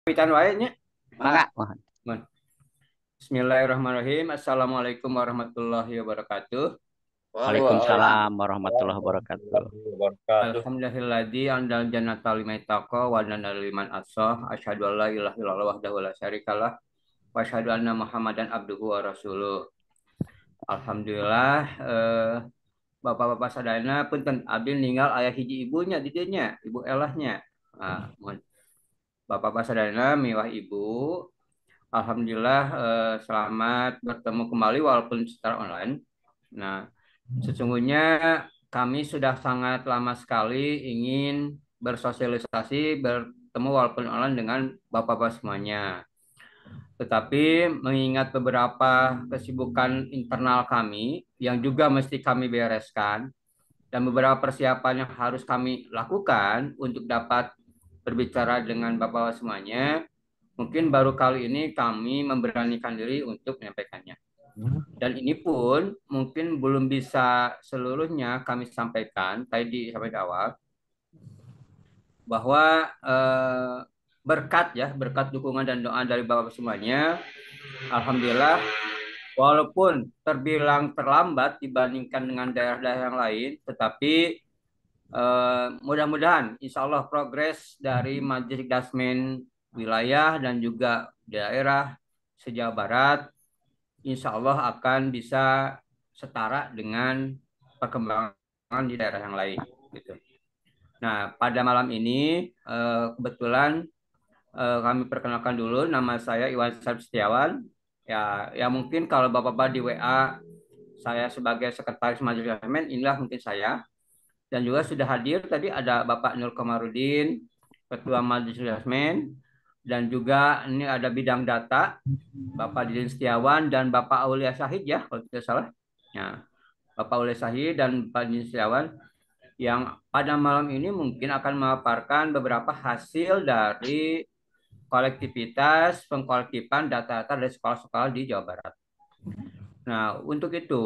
Pitan wae nya. Mangga. Mun. Bismillahirrahmanirrahim. Assalamualaikum warahmatullahi wabarakatuh. Waalaikumsalam Waalaikumsalam warahmatullahi wabarakatuh. warahmatullahi wabarakatuh. Alhamdulillahilladzi anzal jannata limaitaqa wa nana liman asah. Asyhadu an la ilaha illallah wahdahu la syarikalah wa asyhadu anna Muhammadan abduhu wa rasuluh. Alhamdulillah bapak-bapak sadayana punten abdi ninggal ayah hiji ibunya di dieu nya, ibu elahnya. Mun bapak-bapak sadayana miwah ibu. Alhamdulillah selamat bertemu kembali walaupun secara online. Nah, sesungguhnya kami sudah sangat lama sekali ingin bersosialisasi, bertemu walaupun online dengan Bapak-Bapak semuanya. Tetapi mengingat beberapa kesibukan internal kami yang juga mesti kami bereskan dan beberapa persiapan yang harus kami lakukan untuk dapat berbicara dengan Bapak-Bapak semuanya, mungkin baru kali ini kami memberanikan diri untuk menyampaikannya. Dan ini pun mungkin belum bisa seluruhnya kami sampaikan tadi sampai di awal bahwa berkat dukungan dan doa dari Bapak semuanya, alhamdulillah walaupun terbilang terlambat dibandingkan dengan daerah-daerah yang lain, tetapi mudah-mudahan insya Allah progres dari Majelis Dasmen wilayah dan juga daerah se-Jawa Barat insya Allah akan bisa setara dengan perkembangan di daerah yang lain gitu. Nah, pada malam ini kebetulan kami perkenalkan dulu, nama saya Iwan Setiawan. Ya mungkin kalau Bapak-bapak di WA saya sebagai sekretaris Majelis Dasmen, inilah mungkin saya. Dan juga sudah hadir tadi ada Bapak Nur Komarudin, Ketua Majelis Dasmen, dan juga ini ada bidang data Bapak Didin Setiawan dan Bapak Aulia Syahid ya kalau tidak salah. Ya, Bapak Aulia Syahid dan Pak Didin Setiawan yang pada malam ini mungkin akan memaparkan beberapa hasil dari kolektivitas pengkolektifan data-data dari sekolah-sekolah di Jawa Barat. Nah, untuk itu,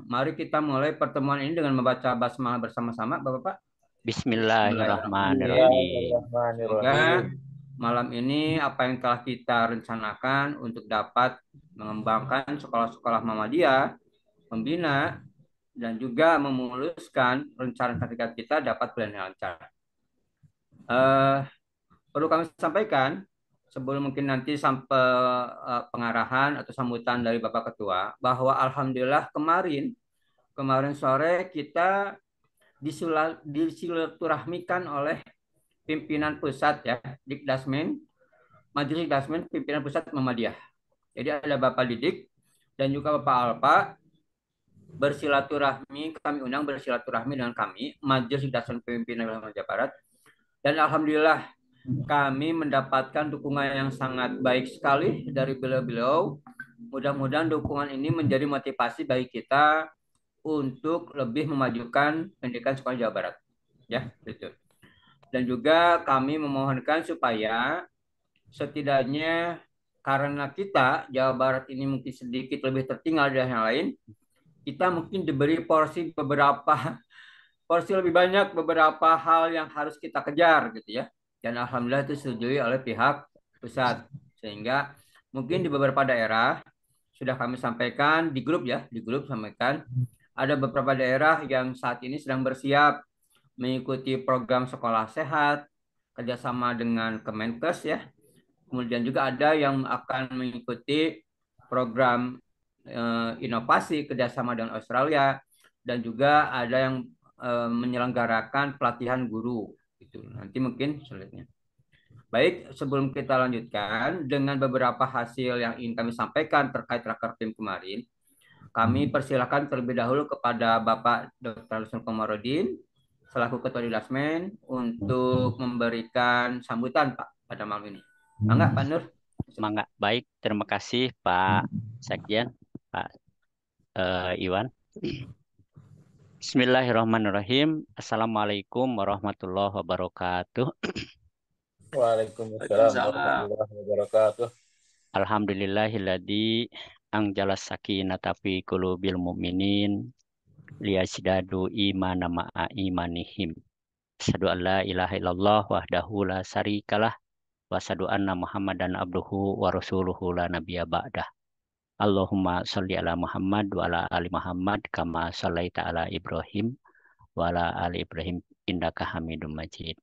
mari kita mulai pertemuan ini dengan membaca basmalah bersama-sama, Bapak-Bapak. Bismillahirrahmanirrahim. Bismillahirrahmanirrahim. Semoga Bismillahirrahmanirrahim. malam ini apa yang telah kita rencanakan untuk dapat mengembangkan sekolah-sekolah Muhammadiyah, membina, dan juga memuluskan rencana sertifikat kita dapat berjalan lancar. Eh, Perlu kami sampaikan sebelum mungkin nanti sampai pengarahan atau sambutan dari Bapak Ketua bahwa alhamdulillah kemarin sore kita disilaturahmikan oleh pimpinan pusat ya Dikdasmen, Majelis Dasmen pimpinan pusat Muhammadiyah. Jadi ada Bapak Didik dan juga Bapak Alpa bersilaturahmi, kami undang bersilaturahmi dengan kami, Majelis Dasmen Pimpinan Wilayah Jawa Barat. Dan alhamdulillah kami mendapatkan dukungan yang sangat baik sekali dari beliau-beliau. Mudah-mudahan dukungan ini menjadi motivasi bagi kita untuk lebih memajukan pendidikan sekolah Jawa Barat. Ya, gitu. Dan juga kami memohonkan supaya setidaknya karena kita Jawa Barat ini mungkin sedikit lebih tertinggal dari yang lain, kita mungkin diberi porsi lebih banyak beberapa hal yang harus kita kejar gitu ya. Dan alhamdulillah itu disetujui oleh pihak pusat. Sehingga mungkin di beberapa daerah sudah kami sampaikan di grup ya, di grup sampaikan ada beberapa daerah yang saat ini sedang bersiap mengikuti program sekolah sehat kerjasama dengan Kemenkes ya. Kemudian juga ada yang akan mengikuti program inovasi kerjasama dengan Australia dan juga ada yang menyelenggarakan pelatihan guru. Itu nanti mungkin selanjutnya. Baik, sebelum kita lanjutkan dengan beberapa hasil yang ingin kami sampaikan terkait raker tim kemarin, kami persilakan terlebih dahulu kepada Bapak Dr. Lusman Komarudin selaku Ketua Didasmen untuk memberikan sambutan Pak pada malam ini. Mangga Pak Nur. Mangga. Baik, terima kasih Pak Sekjen, Pak Iwan. Bismillahirrahmanirrahim. Assalamualaikum warahmatullahi wabarakatuh. Waalaikumsalam Waalaikumsalam. warahmatullahi wabarakatuh. Alhamdulillahilladzi anjalas sakinata fi qulubil mu'minin liyazdadu imana ma'a imanihim. Asyhadu an la ilaha illallah wahdahu la syarikalah wa asyhadu anna Muhammadan abduhu wa rasuluhu la nabiyya ba'dah. Allahumma sholli ala Muhammad wa ala ali Muhammad kama shallaita ala Ibrahim wa ala ali Ibrahim innaka Hamidum Majid.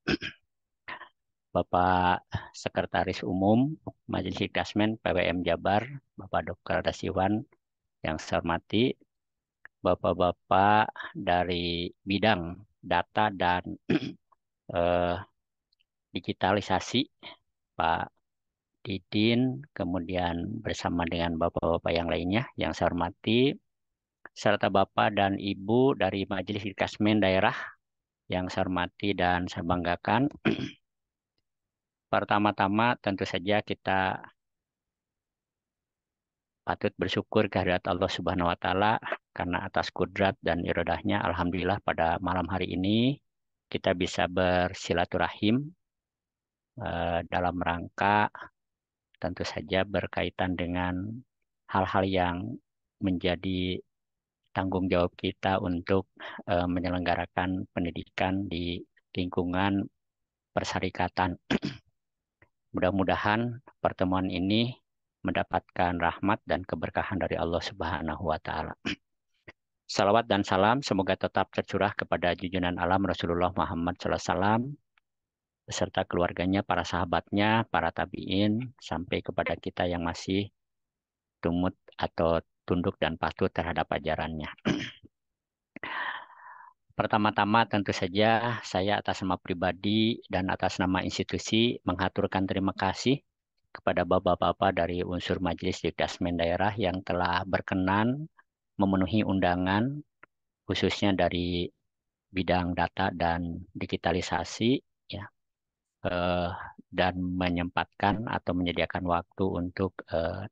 Bapak Sekretaris Umum Majelis Hikdasmen PWM Jabar, Bapak Dr. Dasiwan yang saya hormati, Bapak-bapak dari bidang data dan eh, digitalisasi, Pak Didin, kemudian bersama dengan bapak-bapak yang lainnya yang saya hormati, serta Bapak dan Ibu dari Majelis Hikdasmen Daerah yang saya hormati dan saya banggakan. Pertama-tama tentu saja kita patut bersyukur kehadirat Allah Subhanahu wa Ta'ala karena atas kudrat dan iradahnya, alhamdulillah pada malam hari ini kita bisa bersilaturahim dalam rangka tentu saja berkaitan dengan hal-hal yang menjadi tanggung jawab kita untuk menyelenggarakan pendidikan di lingkungan persyarikatan. Mudah-mudahan pertemuan ini mendapatkan rahmat dan keberkahan dari Allah Subhanahu wa Ta'ala. Salawat dan salam semoga tetap tercurah kepada junjungan alam Rasulullah Muhammad SAW beserta keluarganya, para sahabatnya, para tabi'in, sampai kepada kita yang masih tumut atau tunduk dan patuh terhadap ajarannya. Pertama-tama tentu saja saya atas nama pribadi dan atas nama institusi menghaturkan terima kasih kepada bapak-bapak dari unsur Majelis Hikdasmen Daerah yang telah berkenan memenuhi undangan khususnya dari bidang data dan digitalisasi ya, dan menyempatkan atau menyediakan waktu untuk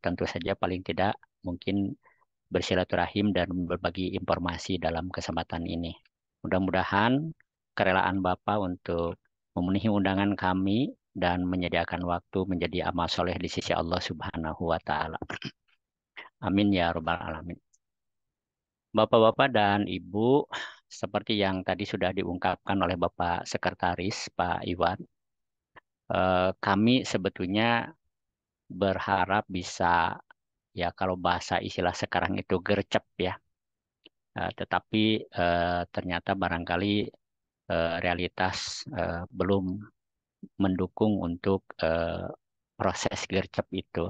tentu saja paling tidak mungkin bersilaturahim dan berbagi informasi dalam kesempatan ini. Mudah-mudahan kerelaan Bapak untuk memenuhi undangan kami dan menyediakan waktu menjadi amal soleh di sisi Allah Subhanahu wa Ta'ala. Amin ya Rabbal Alamin. Bapak-bapak dan Ibu, seperti yang tadi sudah diungkapkan oleh Bapak Sekretaris Pak Iwan, kami sebetulnya berharap bisa, ya kalau bahasa istilah sekarang itu gercep ya, tetapi ternyata barangkali realitas belum mendukung untuk proses gercep itu.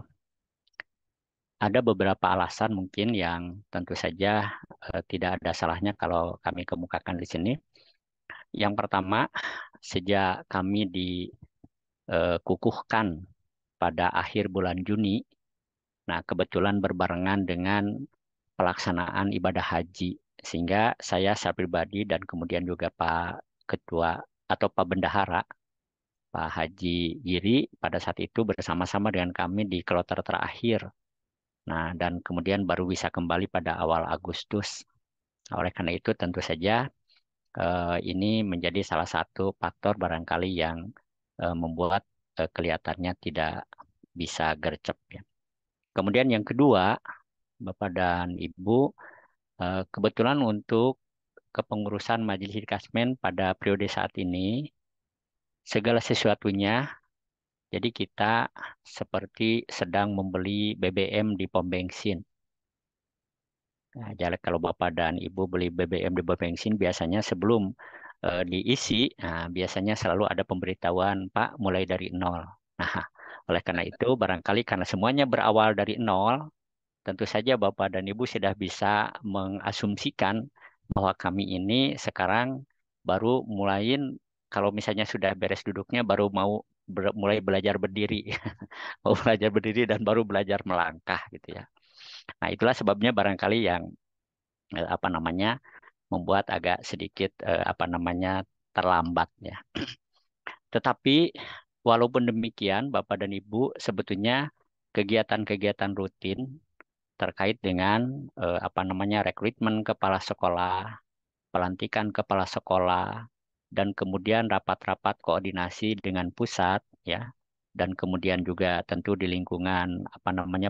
Ada beberapa alasan mungkin yang tentu saja tidak ada salahnya kalau kami kemukakan di sini. Yang pertama, sejak kami dikukuhkan pada akhir bulan Juni, nah kebetulan berbarengan dengan pelaksanaan ibadah haji, sehingga saya pribadi dan kemudian juga Pak Ketua atau Pak Bendahara, Pak Haji Giri pada saat itu bersama-sama dengan kami di kloter terakhir. Nah, dan kemudian baru bisa kembali pada awal Agustus. Oleh karena itu tentu saja ini menjadi salah satu faktor barangkali yang membuat kelihatannya tidak bisa gercep ya. Kemudian yang kedua, Bapak dan Ibu, kebetulan untuk kepengurusan Majelis Hikdasmen pada periode saat ini segala sesuatunya, jadi kita seperti sedang membeli BBM di pom bensin. Nah, jadi kalau Bapak dan Ibu beli BBM di pom bensin, biasanya sebelum diisi, nah, biasanya selalu ada pemberitahuan, Pak, mulai dari nol. Nah, oleh karena itu, barangkali karena semuanya berawal dari nol, tentu saja Bapak dan Ibu sudah bisa mengasumsikan bahwa kami ini sekarang baru mulain, kalau misalnya sudah beres duduknya, baru mau mulai belajar berdiri. Mau belajar berdiri dan baru belajar melangkah gitu ya. Nah, itulah sebabnya barangkali yang membuat agak sedikit terlambat ya. Tetapi walaupun demikian Bapak dan Ibu, sebetulnya kegiatan-kegiatan rutin terkait dengan rekrutmen kepala sekolah, pelantikan kepala sekolah, dan kemudian rapat-rapat koordinasi dengan pusat ya, dan kemudian juga tentu di lingkungan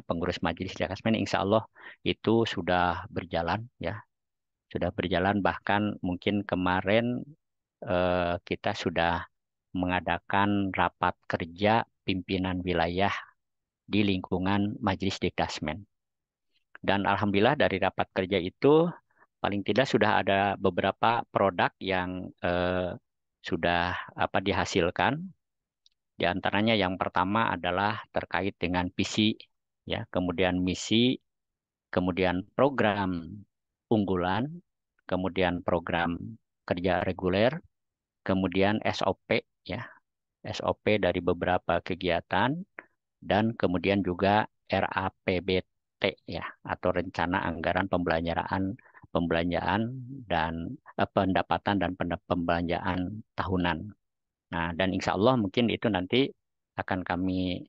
pengurus Majelis Hikdasmen, insya Allah itu sudah berjalan ya, sudah berjalan. Bahkan mungkin kemarin kita sudah mengadakan rapat kerja pimpinan wilayah di lingkungan Majelis Dikdasmen. Dan alhamdulillah dari rapat kerja itu paling tidak sudah ada beberapa produk yang sudah dihasilkan. Di antaranya yang pertama adalah terkait dengan visi, ya, kemudian misi, kemudian program unggulan, kemudian program kerja reguler, kemudian SOP, ya, SOP dari beberapa kegiatan, dan kemudian juga RAPBT, ya, atau rencana anggaran pembelanjaan dan pendapatan dan pembelanjaan tahunan. Nah, dan insya Allah mungkin itu nanti akan kami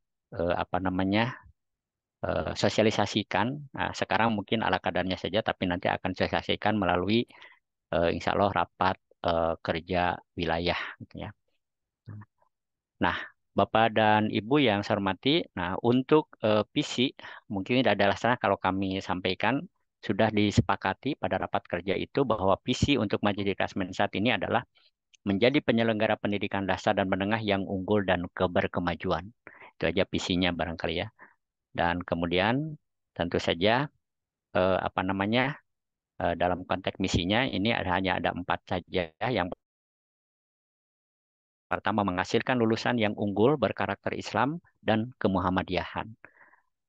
sosialisasikan. Nah, sekarang mungkin ala kadarnya saja, tapi nanti akan sosialisasikan melalui insya Allah rapat kerja wilayah, gitu ya. Nah, Bapak dan Ibu yang saya hormati, nah untuk visi mungkin tidak ada alasan kalau kami sampaikan sudah disepakati pada rapat kerja itu bahwa visi untuk Majelis Dikdasmen saat ini adalah menjadi penyelenggara pendidikan dasar dan menengah yang unggul dan berkemajuan. Itu aja visinya barangkali ya. Dan kemudian tentu saja dalam konteks misinya ini hanya ada 4 saja. Yang pertama, menghasilkan lulusan yang unggul berkarakter Islam dan kemuhammadiyahan.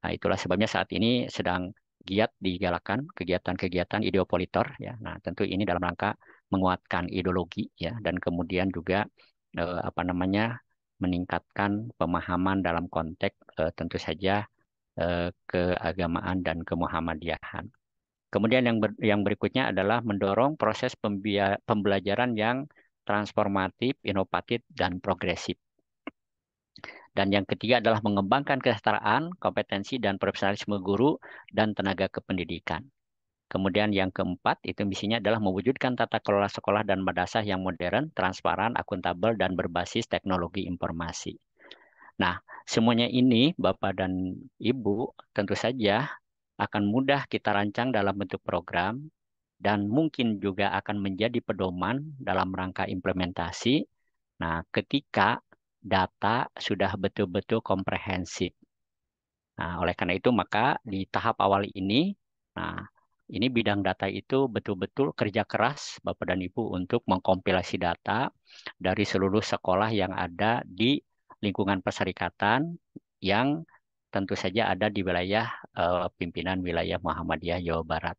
Nah, itulah sebabnya saat ini sedang giat digalakkan kegiatan-kegiatan ideopolitor, ya. Nah, tentu ini dalam rangka menguatkan ideologi, ya, dan kemudian juga meningkatkan pemahaman dalam konteks tentu saja keagamaan dan kemuhammadiyahan. Kemudian yang berikutnya adalah mendorong proses pembelajaran yang transformatif, inovatif, dan progresif. Dan yang ketiga adalah mengembangkan kesejahteraan, kompetensi, dan profesionalisme guru dan tenaga kependidikan. Kemudian yang keempat, itu misinya adalah mewujudkan tata kelola sekolah dan madrasah yang modern, transparan, akuntabel, dan berbasis teknologi informasi. Nah, semuanya ini, Bapak dan Ibu, tentu saja akan mudah kita rancang dalam bentuk program, dan mungkin juga akan menjadi pedoman dalam rangka implementasi. Nah, ketika data sudah betul-betul komprehensif. Nah, oleh karena itu maka di tahap awal ini, nah ini bidang data itu betul-betul kerja keras Bapak dan Ibu untuk mengkompilasi data dari seluruh sekolah yang ada di lingkungan perserikatan yang tentu saja ada di wilayah pimpinan wilayah Muhammadiyah Jawa Barat.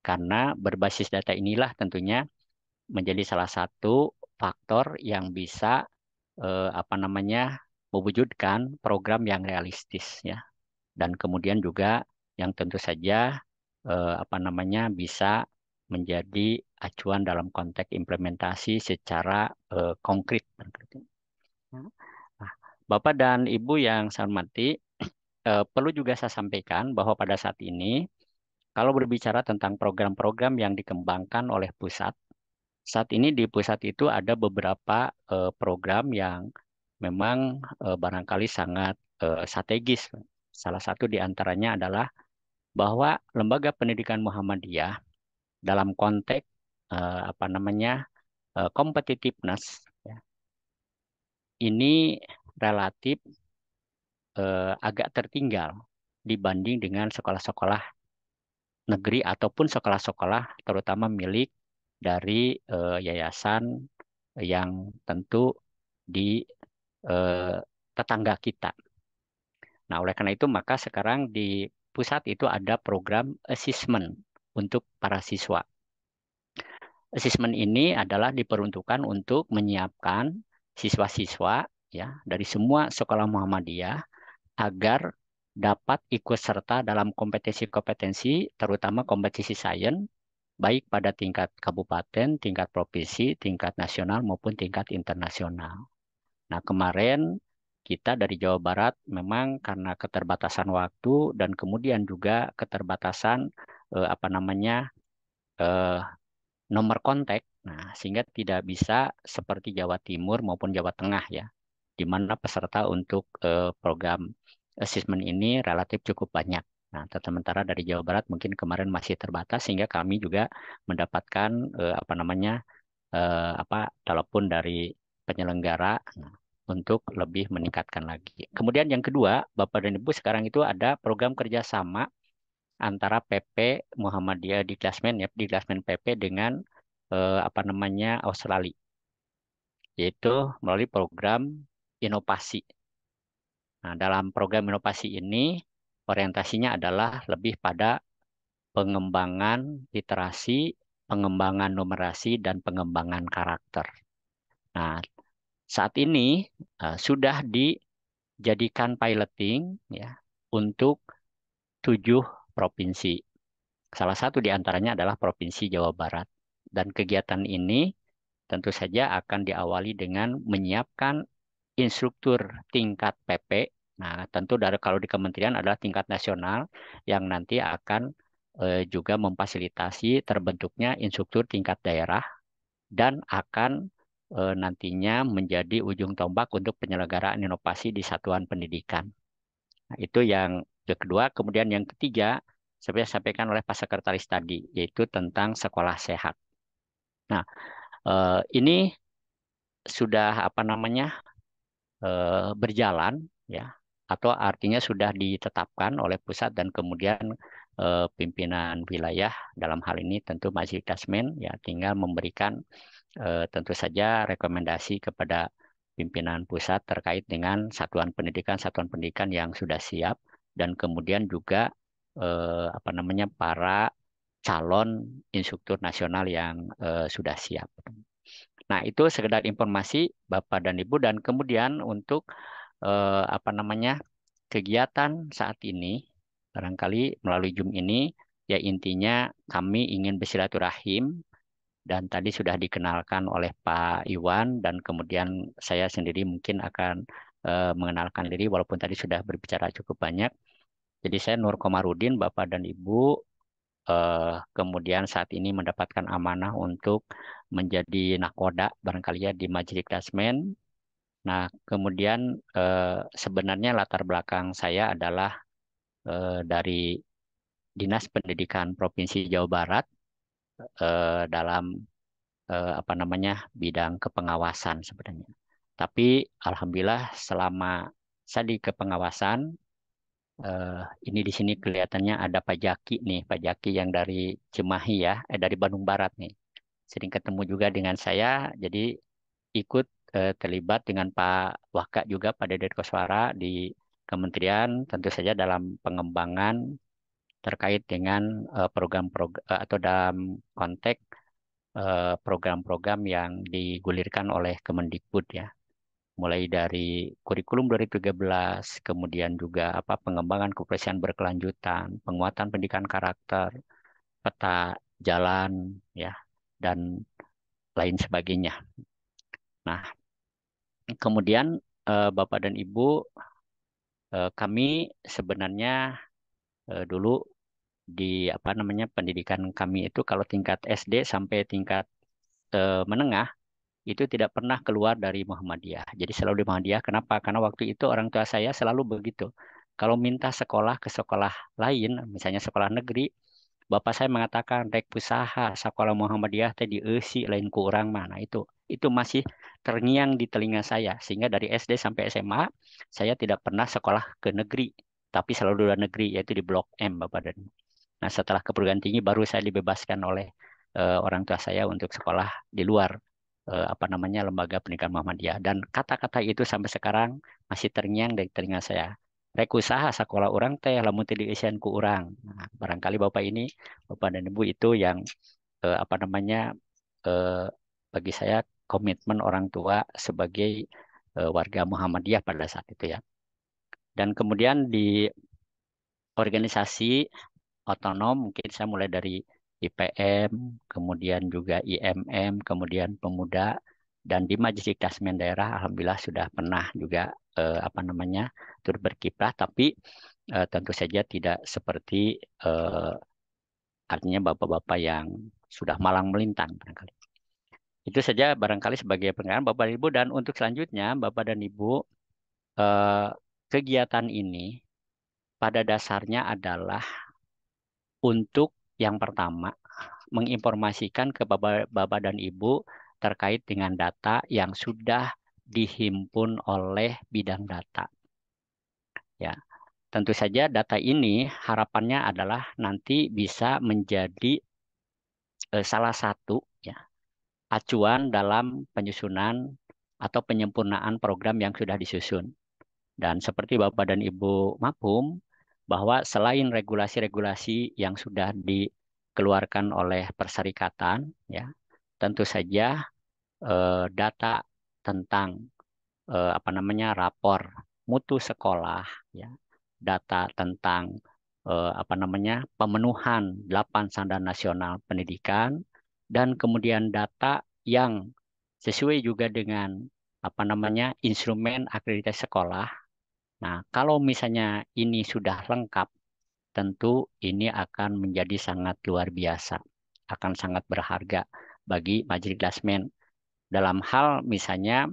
Karena berbasis data inilah tentunya menjadi salah satu faktor yang bisa mewujudkan program yang realistis, ya, dan kemudian juga yang tentu saja bisa menjadi acuan dalam konteks implementasi secara konkret. Nah, Bapak dan Ibu yang saya hormati, perlu juga saya sampaikan bahwa pada saat ini kalau berbicara tentang program-program yang dikembangkan oleh pusat, saat ini di pusat itu ada beberapa program yang memang barangkali sangat strategis. Salah satu di antaranya adalah bahwa Lembaga Pendidikan Muhammadiyah dalam konteks competitiveness, ya, ini relatif agak tertinggal dibanding dengan sekolah-sekolah negeri ataupun sekolah-sekolah terutama milik dari yayasan yang tentu di tetangga kita. Nah, oleh karena itu maka sekarang di pusat itu ada program assessment untuk para siswa. Assessment ini adalah diperuntukkan untuk menyiapkan siswa-siswa, ya, dari semua sekolah Muhammadiyah agar dapat ikut serta dalam kompetensi-kompetensi, terutama kompetisi sains, baik pada tingkat kabupaten, tingkat provinsi, tingkat nasional maupun tingkat internasional. Nah, kemarin kita dari Jawa Barat memang karena keterbatasan waktu dan kemudian juga keterbatasan nomor kontak, nah sehingga tidak bisa seperti Jawa Timur maupun Jawa Tengah, ya, di mana peserta untuk program assessment ini relatif cukup banyak. Nah, sementara dari Jawa Barat mungkin kemarin masih terbatas sehingga kami juga mendapatkan telepon dari penyelenggara, nah, untuk lebih meningkatkan lagi. Kemudian yang kedua, Bapak dan Ibu, sekarang itu ada program kerjasama antara PP Muhammadiyah di Klasmen, ya, di Klasmen PP dengan Australia, yaitu melalui program inovasi. Nah, dalam program inovasi ini orientasinya adalah lebih pada pengembangan literasi, pengembangan numerasi, dan pengembangan karakter. Nah, saat ini sudah dijadikan piloting ya untuk 7 provinsi. Salah satu di antaranya adalah Provinsi Jawa Barat. Dan kegiatan ini tentu saja akan diawali dengan menyiapkan instruktur tingkat PP. Nah, tentu kalau di kementerian adalah tingkat nasional yang nanti akan juga memfasilitasi terbentuknya instruktur tingkat daerah dan akan nantinya menjadi ujung tombak untuk penyelenggaraan inovasi di satuan pendidikan. Nah, itu yang kedua. Kemudian yang ketiga, seperti yang disampaikan oleh Pak Sekretaris tadi, yaitu tentang sekolah sehat. Nah, ini sudah berjalan ya, atau artinya sudah ditetapkan oleh pusat dan kemudian pimpinan wilayah dalam hal ini tentu Majelis Tasmen ya tinggal memberikan tentu saja rekomendasi kepada pimpinan pusat terkait dengan satuan pendidikan yang sudah siap dan kemudian juga para calon instruktur nasional yang sudah siap. Nah, itu sekedar informasi Bapak dan Ibu, dan kemudian untuk kegiatan saat ini barangkali melalui Zoom ini ya intinya kami ingin bersilaturahim dan tadi sudah dikenalkan oleh Pak Iwan dan kemudian saya sendiri mungkin akan mengenalkan diri walaupun tadi sudah berbicara cukup banyak. Jadi saya Nur Komarudin, Bapak dan Ibu, kemudian saat ini mendapatkan amanah untuk menjadi nakoda barangkali ya di Majelis Klasmen. Nah, kemudian sebenarnya latar belakang saya adalah dari Dinas Pendidikan Provinsi Jawa Barat dalam bidang kepengawasan sebenarnya. Tapi alhamdulillah selama saya di kepengawasan ini di sini kelihatannya ada Pak Jaki nih, Pak Jaki yang dari Cimahi ya, dari Bandung Barat nih. Sering ketemu juga dengan saya, jadi ikut terlibat dengan Pak Waka juga, Pak Dede Koswara di Kementerian, tentu saja dalam pengembangan terkait dengan program-program atau dalam konteks program-program yang digulirkan oleh Kemendikbud ya. Mulai dari kurikulum 2013, kemudian juga pengembangan keprofesian berkelanjutan, penguatan pendidikan karakter, peta jalan ya, dan lain sebagainya. Nah, kemudian Bapak dan Ibu, kami sebenarnya dulu di pendidikan kami itu kalau tingkat SD sampai tingkat menengah itu tidak pernah keluar dari Muhammadiyah. Jadi selalu di Muhammadiyah. Kenapa? Karena waktu itu orang tua saya selalu begitu. Kalau minta sekolah ke sekolah lain, misalnya sekolah negeri, bapak saya mengatakan rek pusaha sekolah Muhammadiyah teh dieusi lain ku urang mah. Nah, itu masih terngiang di telinga saya sehingga dari SD sampai SMA saya tidak pernah sekolah ke negeri, tapi selalu di luar negeri yaitu di Blok M Bapak dan Ibu. Nah, setelah ke perguruan tinggi baru saya dibebaskan oleh orang tua saya untuk sekolah di luar lembaga pendidikan Muhammadiyah, dan kata-kata itu sampai sekarang masih terngiang dari telinga saya. Rek usaha sekolah orang teh lamun teu dieusean ku urang. Nah, barangkali Bapak dan Ibu itu yang eh, bagi saya komitmen orang tua sebagai warga Muhammadiyah pada saat itu ya. Dan kemudian di organisasi otonom mungkin saya mulai dari IPM, kemudian juga IMM, kemudian Pemuda, dan di Majelis Tasmen Daerah alhamdulillah sudah pernah juga turut berkiprah, tapi tentu saja tidak seperti artinya bapak-bapak yang sudah malang melintang barangkali. Itu saja barangkali sebagai pengantar Bapak dan Ibu, dan untuk selanjutnya Bapak dan Ibu, kegiatan ini pada dasarnya adalah untuk yang pertama menginformasikan ke Bapak dan Ibu terkait dengan data yang sudah dihimpun oleh bidang data. Ya, tentu saja data ini harapannya adalah nanti bisa menjadi salah satu ya acuan dalam penyusunan atau penyempurnaan program yang sudah disusun. Dan seperti Bapak dan Ibu maklum bahwa selain regulasi-regulasi yang sudah dikeluarkan oleh perserikatan, ya, tentu saja data tentang apa namanya rapor mutu sekolah, ya, data tentang apa namanya pemenuhan 8 standar nasional pendidikan, dan kemudian data yang sesuai juga dengan apa namanya instrumen akreditasi sekolah. Nah, kalau misalnya ini sudah lengkap, tentu ini akan menjadi sangat luar biasa, akan sangat berharga bagi Majelis Klasmen dalam hal misalnya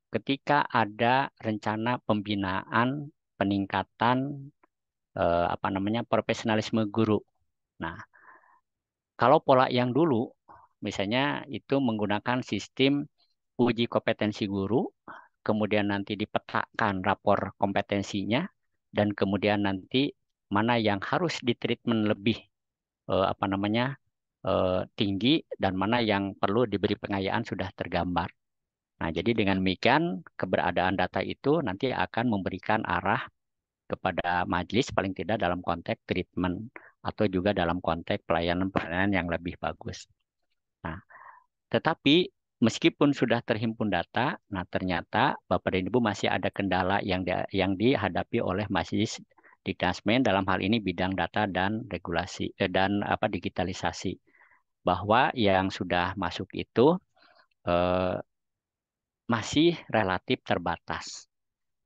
ketika ada rencana pembinaan peningkatan apa namanya profesionalisme guru. Nah, kalau pola yang dulu misalnya itu menggunakan sistem uji kompetensi guru, kemudian nanti dipetakan rapor kompetensinya, dan kemudian nanti mana yang harus ditreatment lebih apa namanya tinggi dan mana yang perlu diberi pengayaan sudah tergambar. Nah, jadi dengan demikian keberadaan data itu nanti akan memberikan arah kepada majelis paling tidak dalam konteks treatment atau juga dalam konteks pelayanan-pelayanan yang lebih bagus. Nah, tetapi meskipun sudah terhimpun data, nah ternyata Bapak dan Ibu masih ada kendala yang dihadapi oleh majelis Dikdasmen dalam hal ini bidang data dan regulasi dan apa digitalisasi. Bahwa yang sudah masuk itu eh, masih relatif terbatas.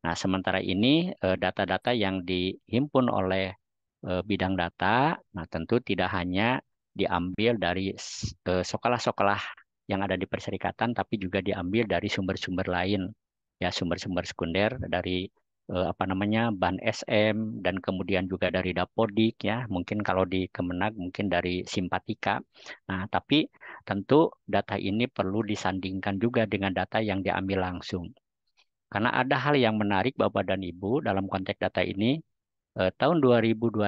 Nah, sementara ini data-data yang dihimpun oleh bidang data, nah tentu tidak hanya diambil dari sekolah-sekolah yang ada di perserikatan, tapi juga diambil dari sumber-sumber lain, ya sumber-sumber sekunder dari apa namanya Ban SM dan kemudian juga dari Dapodik, ya mungkin kalau di Kemenag mungkin dari Simpatika. Nah, tapi tentu data ini perlu disandingkan juga dengan data yang diambil langsung. Karena ada hal yang menarik Bapak dan Ibu dalam konteks data ini. Tahun 2021,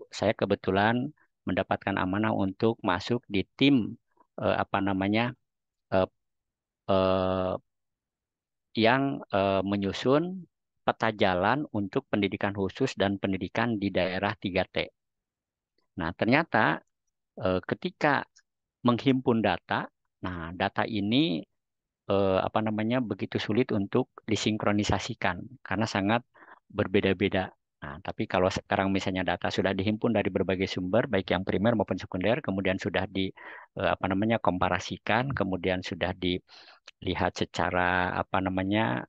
saya kebetulan mendapatkan amanah untuk masuk di tim apa namanya eh, eh, yang menyusun peta jalan untuk pendidikan khusus dan pendidikan di daerah 3T. Nah, ternyata ketika menghimpun data, nah data ini apa namanya begitu sulit untuk disinkronisasikan karena sangat berbeda-beda. Nah, tapi kalau sekarang misalnya data sudah dihimpun dari berbagai sumber, baik yang primer maupun sekunder, kemudian sudah di apa namanya komparasikan, kemudian sudah dilihat secara apa namanya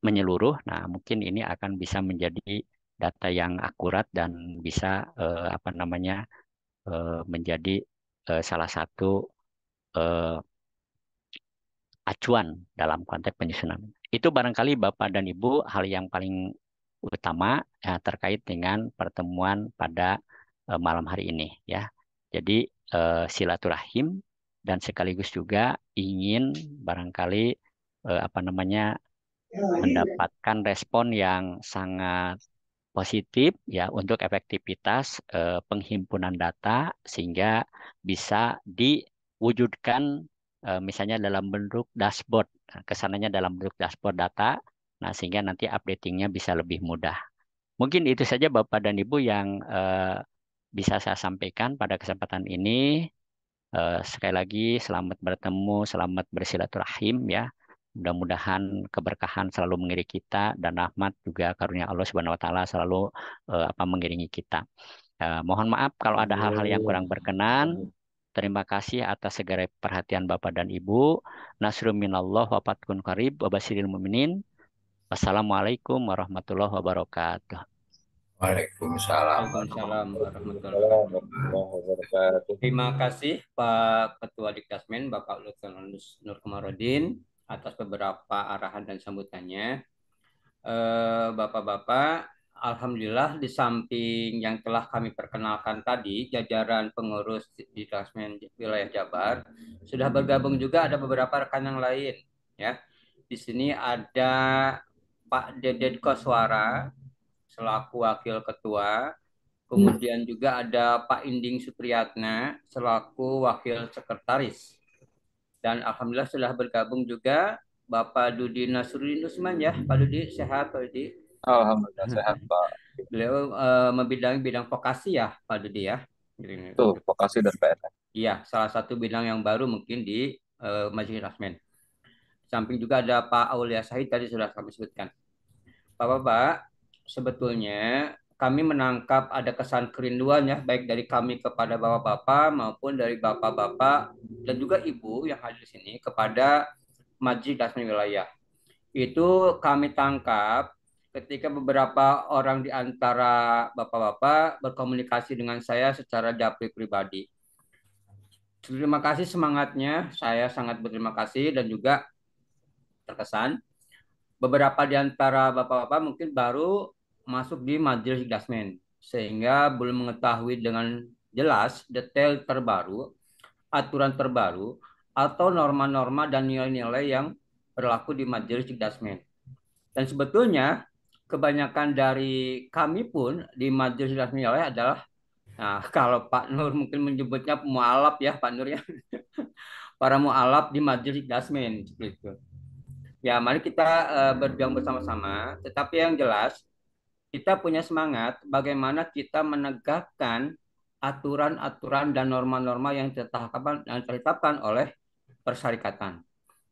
menyeluruh. Nah, mungkin ini akan bisa menjadi data yang akurat dan bisa apa namanya menjadi salah satu eh, acuan dalam konteks penyusunan. Itu barangkali Bapak dan Ibu hal yang paling utama ya, terkait dengan pertemuan pada malam hari ini ya. Jadi silaturahim dan sekaligus juga ingin barangkali apa namanya mendapatkan respon yang sangat positif ya untuk efektivitas penghimpunan data sehingga bisa diwujudkan misalnya dalam bentuk dashboard, kesananya dalam bentuk dashboard data, nah sehingga nanti updatingnya bisa lebih mudah. Mungkin itu saja Bapak dan Ibu yang bisa saya sampaikan pada kesempatan ini. Sekali lagi selamat bertemu, selamat bersilaturahim ya. Mudah-mudahan keberkahan selalu mengiringi kita dan rahmat juga karunia Allah Subhanahu wa taala selalu apa mengiringi kita. Mohon maaf kalau ada hal-hal yang kurang berkenan. Terima kasih atas segala perhatian Bapak dan Ibu. Nasrun minallah wa fathun qarib wa basyiril mu'minin. Wassalamualaikum warahmatullahi wabarakatuh. Waalaikumsalam Waalaikumsalam warahmatullahi wabarakatuh. warahmatullahi wabarakatuh. Terima kasih Pak Ketua Dikdasmen Bapak Lutfi Nur Komarudin atas beberapa arahan dan sambutannya. Bapak-bapak, Alhamdulillah di samping yang telah kami perkenalkan tadi, jajaran pengurus di Klasmen Wilayah Jabar sudah bergabung juga ada beberapa rekan yang lain ya. Di sini ada Pak Deden Koswara selaku wakil ketua, kemudian juga ada Pak Inding Supriyatna selaku wakil sekretaris. Dan alhamdulillah sudah bergabung juga Bapak Dudi Nasruddin Usman ya. Pak Dudi sehat Pak Dudi? Alhamdulillah sehat Pak. Beliau membidangi bidang vokasi ya, Pak Dudi ya. Tuh, vokasi dan PNS. Iya, salah satu bidang yang baru mungkin di Majelis Rasmen. Samping juga ada Pak Aulia Sahid tadi sudah kami sebutkan. Bapak-bapak, sebetulnya kami menangkap ada kesan kerinduan ya, baik dari kami kepada bapak-bapak maupun dari bapak-bapak dan juga ibu yang hadir di sini kepada Majelis Rasmen Wilayah. Itu kami tangkap ketika beberapa orang di antara bapak-bapak berkomunikasi dengan saya secara japri pribadi. Terima kasih semangatnya, saya sangat berterima kasih dan juga terkesan. Beberapa di antara bapak-bapak mungkin baru masuk di majelis Dasmen, sehingga belum mengetahui dengan jelas detail terbaru, aturan terbaru, atau norma-norma dan nilai-nilai yang berlaku di majelis Dasmen. Dan sebetulnya kebanyakan dari kami pun di majelis Dasmen adalah, nah kalau Pak Nur mungkin menyebutnya mualaf ya Pak Nur ya, para mualaf di majelis Dasmen seperti itu. Ya, mari kita berjuang bersama-sama. Tetapi yang jelas, kita punya semangat bagaimana kita menegakkan aturan-aturan dan norma-norma yang ditetapkan oleh persyarikatan.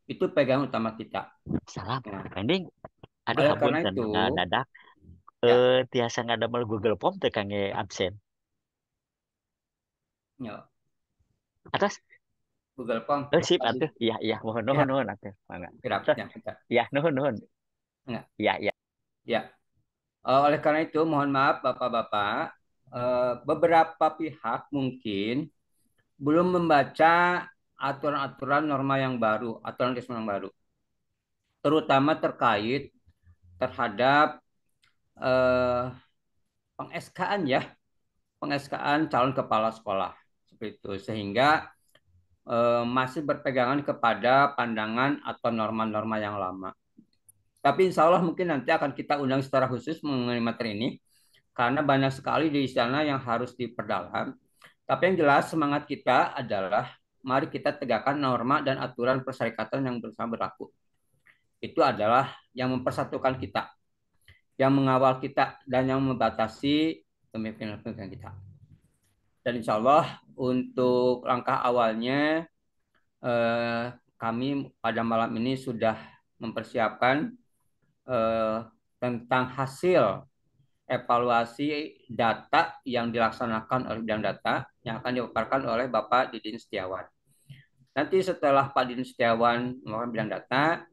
Itu pegangan utama kita. Salam, Ya. pending. Aduh, Oleh ampun, karena dan itu, dadak. ya, Tiasa nggak ada Google Form teh kangge absen. ya, Atas, Google Form. sip atuh. Iya, iya, mohon Ya, nuhun nuhun atuh. Mangga. kirap, Terus, ya, kita. iya, nuhun nuhun. Enggak. Iya, iya. Ya. Oleh karena itu, mohon maaf Bapak-bapak, beberapa pihak mungkin belum membaca aturan-aturan norma yang baru, aturan yang baru, terutama terkait terhadap eh, peng-SK-an ya, peng-SK-an calon kepala sekolah seperti itu, sehingga masih berpegangan kepada pandangan atau norma-norma yang lama. Tapi insya Allah mungkin nanti akan kita undang secara khusus mengenai materi ini, karena banyak sekali di sana yang harus diperdalam. Tapi yang jelas semangat kita adalah mari kita tegakkan norma dan aturan persyarikatan yang bersama berlaku. Itu adalah yang mempersatukan kita, yang mengawal kita, dan yang membatasi pemimpin-pemimpin kita. Dan insya Allah untuk langkah awalnya eh, kami pada malam ini sudah mempersiapkan eh, tentang hasil evaluasi data yang dilaksanakan oleh bidang data yang akan dipaparkan oleh Bapak Didin Setiawan. Nanti setelah Pak Didin Setiawan melakukan bidang data,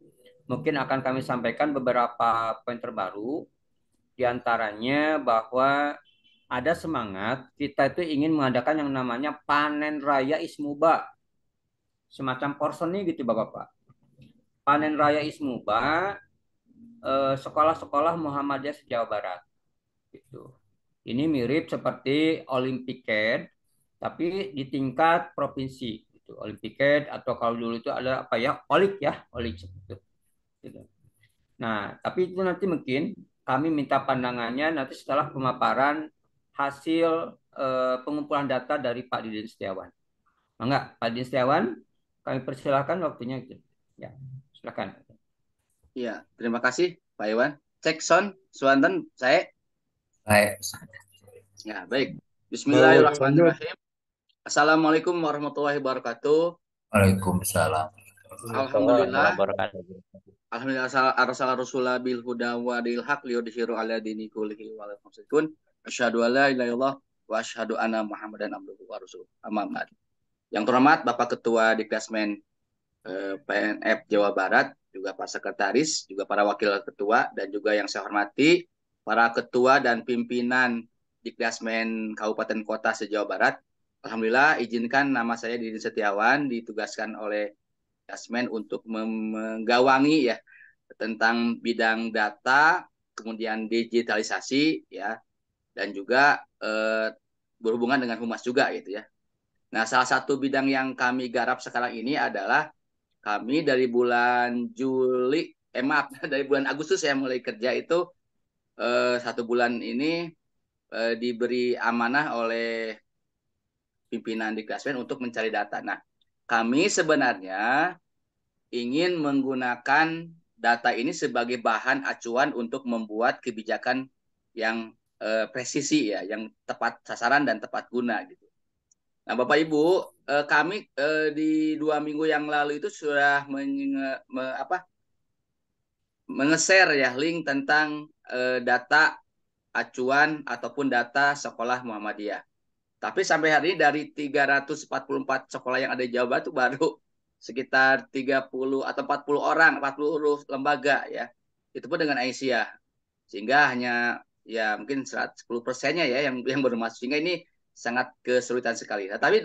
mungkin akan kami sampaikan beberapa poin terbaru, diantaranya bahwa ada semangat kita itu ingin mengadakan yang namanya panen raya Ismuba, semacam porseni gitu Bapak-Bapak. Panen raya Ismuba sekolah-sekolah Muhammadiyah se-Jawa Barat. Gitu. Ini mirip seperti Olimpiade, tapi di tingkat provinsi. Gitu. Olimpiade atau kalau dulu itu ada apa ya, Olik ya, Olik seperti itu. Gitu. Nah, tapi itu nanti mungkin kami minta pandangannya nanti setelah pemaparan hasil pengumpulan data dari Pak Didin Setiawan. Enggak, Pak Didin Setiawan, kami persilakan waktunya itu. Ya, silakan. Iya, terima kasih Pak Iwan. Cek sound, Swanten, saya. Baik. Ya, baik. Bismillahirrahmanirrahim. Assalamualaikum warahmatullahi wabarakatuh. Waalaikumsalam. Alhamdulillah. Wabarakatuh. Alhamdulillah arsala rasulah bil huda wa dil haq liyudhiru ala dini kullihi wa lakum. Asyhadu an la ilaha illallah wa asyhadu anna Muhammadan abduhu wa rasuluh. Amma ba'd. Yang terhormat Bapak Ketua Dikdasmen PNF Jawa Barat, juga Pak Sekretaris, juga para wakil ketua, dan juga yang saya hormati para ketua dan pimpinan Dikdasmen Kabupaten Kota se-Jawa Barat. Alhamdulillah izinkan nama saya Didin Setiawan ditugaskan oleh Dikdasmen untuk menggawangi ya tentang bidang data kemudian digitalisasi ya, dan juga berhubungan dengan humas juga gitu ya. Nah, salah satu bidang yang kami garap sekarang ini adalah kami dari bulan Juli, maaf, dari bulan Agustus ya mulai kerja itu 1 bulan ini diberi amanah oleh pimpinan di Klasmen untuk mencari data. Nah, kami sebenarnya ingin menggunakan data ini sebagai bahan acuan untuk membuat kebijakan yang presisi ya, yang tepat sasaran dan tepat guna gitu. Nah, Bapak Ibu, kami di 2 minggu yang lalu itu sudah menge-share ya link tentang data acuan ataupun data sekolah Muhammadiyah. Tapi sampai hari ini dari 344 sekolah yang ada di Jawa Barat itu baru sekitar 30 atau 40 orang, 40 lembaga ya. Itu pun dengan Aisyah. Sehingga hanya ya mungkin 10%-nya ya yang bermasuk. Sehingga ini sangat kesulitan sekali. Nah, tapi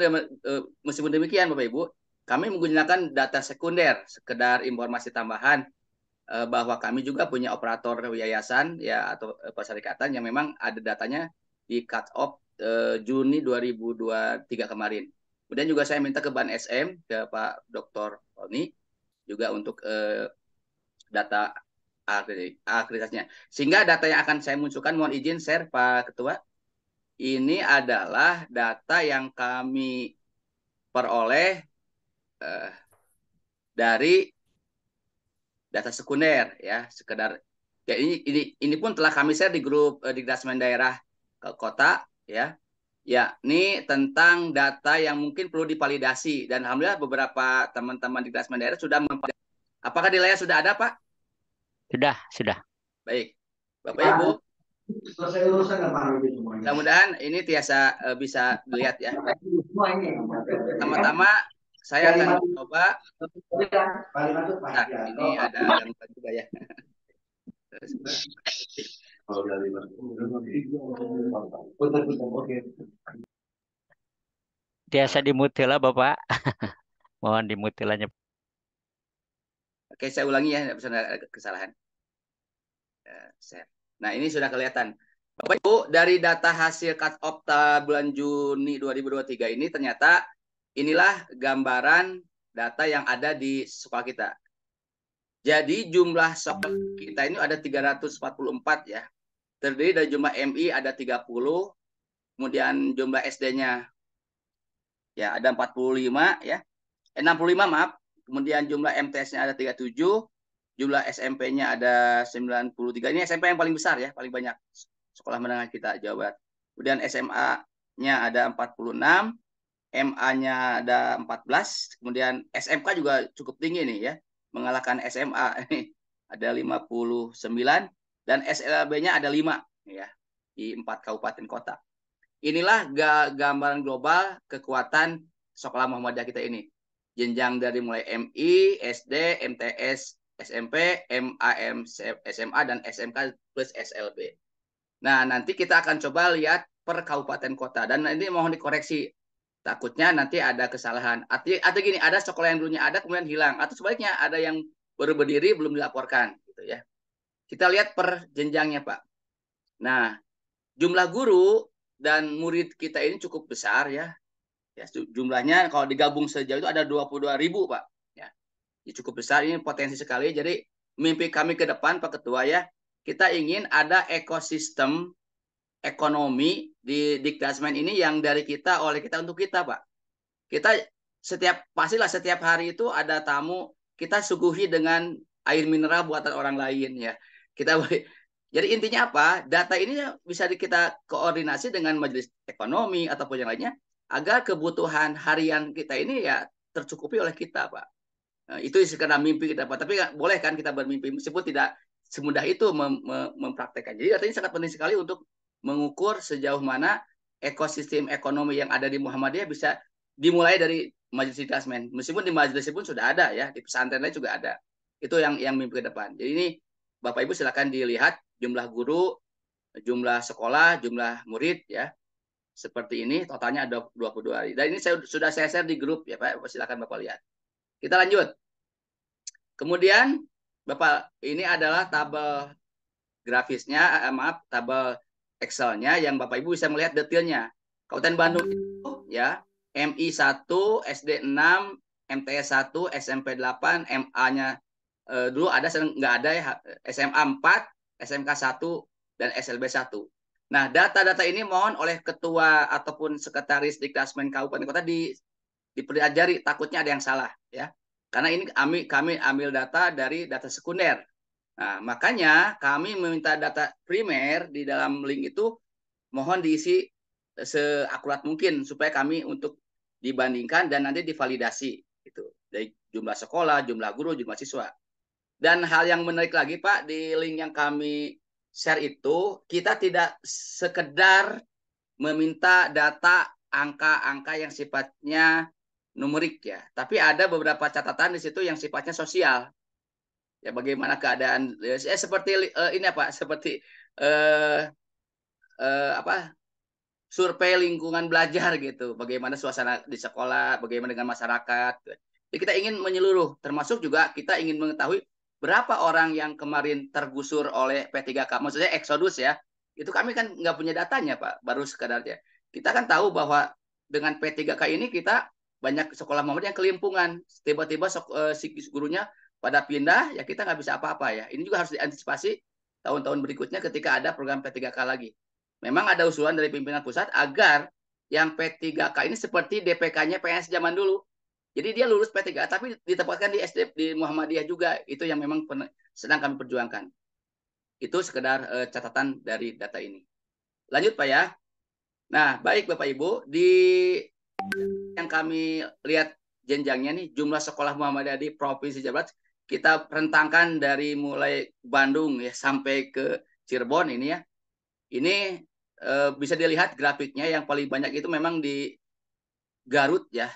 meskipun demikian Bapak Ibu, kami menggunakan data sekunder, sekedar informasi tambahan bahwa kami juga punya operator yayasan ya atau perserikatan yang memang ada datanya di cut off Juni 2023 kemarin. Kemudian juga saya minta ke Ban SM, ke Pak Dr. Roni, juga untuk data akreditasinya. Sehingga data yang akan saya munculkan, mohon izin share Pak Ketua, ini adalah data yang kami peroleh dari data sekunder ya, sekedar ya ini pun telah kami share di grup di Dasmen daerah ke kota ya. Ya, ini tentang data yang mungkin perlu divalidasi dan alhamdulillah beberapa teman-teman di Dasmen daerah sudah apakah di layar sudah ada, Pak? Sudah. Baik. Bapak Ibu, selesai urusan mudah-mudahan ini tiasa bisa dilihat ya. Pertama-tama saya akan coba. Nah, ini ada gangguan juga ya. Biasa dimutila Bapak. Mohon dimutilannya. Oke, saya ulangi ya, tidak bisa ada kesalahan. Nah, ini sudah kelihatan. Bapak Ibu, dari data hasil cut off bulan Juni 2023 ini ternyata inilah gambaran data yang ada di sekolah kita. Jadi jumlah sekolah kita ini ada 344 ya. Terdiri dari jumlah MI ada 30, kemudian jumlah SD-nya ya ada 45 ya. 65 maaf. Kemudian jumlah MTS-nya ada 37, jumlah SMP-nya ada 93. Ini SMP yang paling besar ya, paling banyak sekolah menengah kita Jawa Barat. Kemudian SMA-nya ada 46, MA-nya ada 14, kemudian SMK juga cukup tinggi nih ya, mengalahkan SMA ada 59 dan SLB-nya ada 5 ya di 4 kabupaten kota. Inilah gambaran global kekuatan sekolah Muhammadiyah kita ini. Jenjang dari mulai MI, SD, MTS, SMP, MA, SMA, dan SMK plus SLB. Nah, nanti kita akan coba lihat per kabupaten kota. Dan ini mohon dikoreksi. Takutnya nanti ada kesalahan. Atau gini, ada sekolah yang dulunya ada, kemudian hilang. Atau sebaliknya, ada yang baru berdiri, belum dilaporkan. Gitu ya. Kita lihat per jenjangnya, Pak. Nah, jumlah guru dan murid kita ini cukup besar ya. Ya, jumlahnya kalau digabung sejauh itu ada 22.000 Pak. Ya, cukup besar, ini potensi sekali. Jadi mimpi kami ke depan Pak Ketua ya, kita ingin ada ekosistem ekonomi di Dikdasmen ini yang dari kita oleh kita untuk kita Pak. Kita pastilah setiap hari itu ada tamu, kita suguhi dengan air mineral buatan orang lain ya. Jadi intinya apa? Data ini bisa kita koordinasi dengan majelis ekonomi ataupun yang lainnya agar kebutuhan harian kita ini ya tercukupi oleh kita, Pak. Nah, itu sekedar mimpi kita, Pak. Tapi boleh kan kita bermimpi meskipun tidak semudah itu mempraktekkan. Jadi artinya sangat penting sekali untuk mengukur sejauh mana ekosistem ekonomi yang ada di Muhammadiyah bisa dimulai dari majelis Dikdasmen. Meskipun di majelis pun sudah ada ya, di pesantren lain juga ada. Itu yang mimpi ke depan. Jadi ini Bapak Ibu silakan dilihat jumlah guru, jumlah sekolah, jumlah murid ya. Seperti ini totalnya ada 22 hari. Dan ini sudah saya share di grup ya Pak. Silakan Bapak lihat. Kita lanjut. Kemudian Bapak, ini adalah tabel grafisnya, maaf, tabel Excelnya yang Bapak Ibu bisa melihat detailnya. Kabupaten Bandung itu ya MI 1, SD 6, MTS 1, SMP 8, MA-nya dulu ada, nggak ada ya, SMA 4, SMK 1, dan SLB 1. Nah, data-data ini mohon oleh ketua ataupun sekretaris Dikdasmen Kabupaten Kota dipelajari, takutnya ada yang salah ya. Karena ini kami ambil data dari data sekunder. Nah, makanya kami meminta data primer di dalam link itu mohon diisi seakurat mungkin supaya kami untuk dibandingkan dan nanti divalidasi itu dari jumlah sekolah, jumlah guru, jumlah siswa. Dan hal yang menarik lagi Pak, di link yang kami share itu kita tidak sekedar meminta data angka-angka yang sifatnya numerik ya, tapi ada beberapa catatan di situ yang sifatnya sosial. Ya bagaimana keadaan seperti ini apa? Seperti apa? Survei lingkungan belajar gitu. Bagaimana suasana di sekolah, bagaimana dengan masyarakat. Jadi kita ingin menyeluruh, termasuk juga kita ingin mengetahui berapa orang yang kemarin tergusur oleh P3K. Maksudnya eksodus ya. Itu kami kan nggak punya datanya Pak, baru sekedarnya. Kita kan tahu bahwa dengan P3K ini kita banyak sekolah Muhammad yang kelimpungan. Tiba-tiba si gurunya pada pindah, ya kita nggak bisa apa-apa ya. Ini juga harus diantisipasi tahun-tahun berikutnya ketika ada program P3K lagi. Memang ada usulan dari pimpinan pusat agar yang P3K ini seperti DPK-nya PNS zaman dulu. Jadi dia lulus P3K tapi ditempatkan di SD di Muhammadiyah juga. Itu yang memang sedang kami perjuangkan. Itu sekedar catatan dari data ini. Lanjut Pak ya. Nah, baik Bapak Ibu, di yang kami lihat jenjangnya nih, jumlah sekolah Muhammadiyah di Provinsi Jawa Barat kita rentangkan dari mulai Bandung ya sampai ke Cirebon ini ya. Ini bisa dilihat grafiknya yang paling banyak itu memang di Garut ya.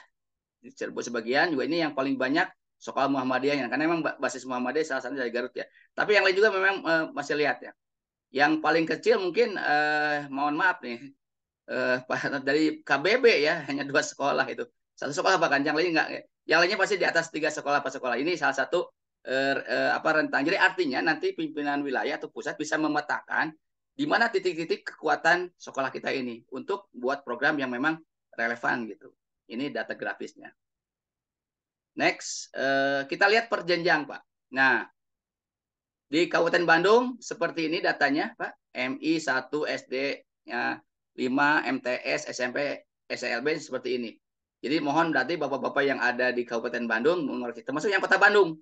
Di Cirebon sebagian juga ini yang paling banyak sekolah Muhammadiyahnya karena memang basis Muhammadiyah salah satunya dari Garut ya. Tapi yang lain juga memang masih lihat ya. Yang paling kecil mungkin mohon maaf nih dari KBB ya hanya 2 sekolah itu. 1 sekolah bahkan yang lain enggak. Yang lainnya pasti di atas 3 sekolah 4 sekolah. Ini salah satu rentang. Jadi artinya nanti pimpinan wilayah atau pusat bisa memetakan di mana titik-titik kekuatan sekolah kita ini untuk buat program yang memang relevan gitu. Ini data grafisnya. Next, kita lihat per jenjang Pak. Nah, di Kabupaten Bandung seperti ini datanya Pak. MI 1 SD 5 MTS SMP SLB seperti ini. Jadi mohon berarti Bapak-bapak yang ada di Kabupaten Bandung mengerti, termasuk yang Kota Bandung.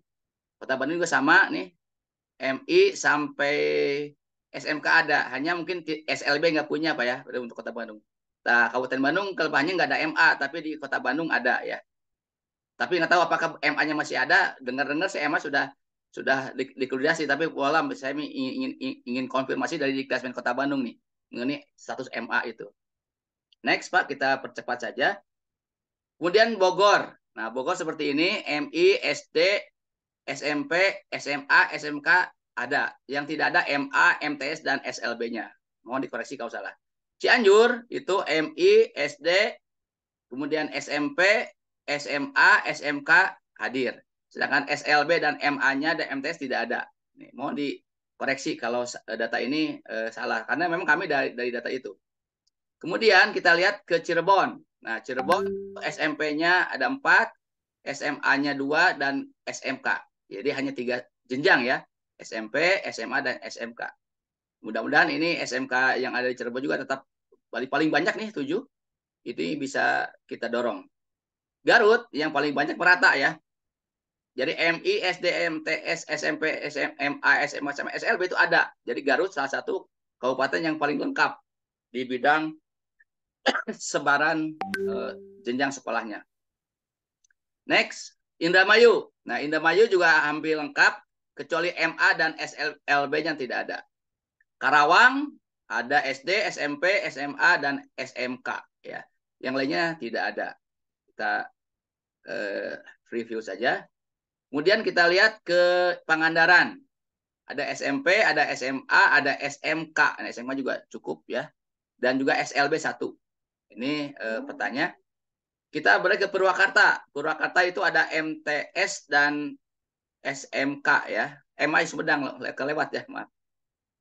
Kota Bandung juga sama nih. MI sampai SMK ada, hanya mungkin SLB nggak punya Pak ya untuk Kota Bandung. Nah, Kabupaten Bandung kelebihannya nggak ada MA, tapi di Kota Bandung ada ya. Tapi nggak tahu apakah MA-nya masih ada. Dengar-dengar si MA sudah dikludasi, tapi walau saya ingin konfirmasi dari Dikdasmen Kota Bandung nih mengenai status MA itu. Next Pak, kita percepat saja. Kemudian Bogor. Nah, Bogor seperti ini, MI, SD, SMP, SMA, SMK ada. Yang tidak ada MA, MTS, dan SLB-nya. Mohon dikoreksi kalau salah. Cianjur itu MI, SD, kemudian SMP, SMA, SMK hadir. Sedangkan SLB dan MA-nya dan MTS tidak ada. Nih, mohon dikoreksi kalau data ini salah. Karena memang kami dari data itu. Kemudian kita lihat ke Cirebon. Nah, Cirebon SMP-nya ada 4, SMA-nya 2, dan SMK. Jadi hanya 3 jenjang ya. SMP, SMA, dan SMK. Mudah-mudahan ini SMK yang ada di Cirebon juga tetap paling banyak nih 7. Itu bisa kita dorong. Garut yang paling banyak merata ya. Jadi MI, SD, MTS, SMP, SMA, SMA, sama SLB itu ada. Jadi Garut salah satu kabupaten yang paling lengkap di bidang sebaran jenjang sekolahnya. Next, Indramayu. Nah, Indramayu juga hampir lengkap kecuali MA dan SLB yang tidak ada. Karawang ada SD, SMP, SMA, dan SMK ya. Yang lainnya tidak ada. Kita review saja. Kemudian kita lihat ke Pangandaran. Ada SMP, ada SMA, ada SMK. Nah, SMA juga cukup ya. Dan juga SLB 1. Ini petanya. Kita beralih ke Purwakarta. Purwakarta itu ada MTS dan SMK ya. MI Sumedang kelewat ya, maaf.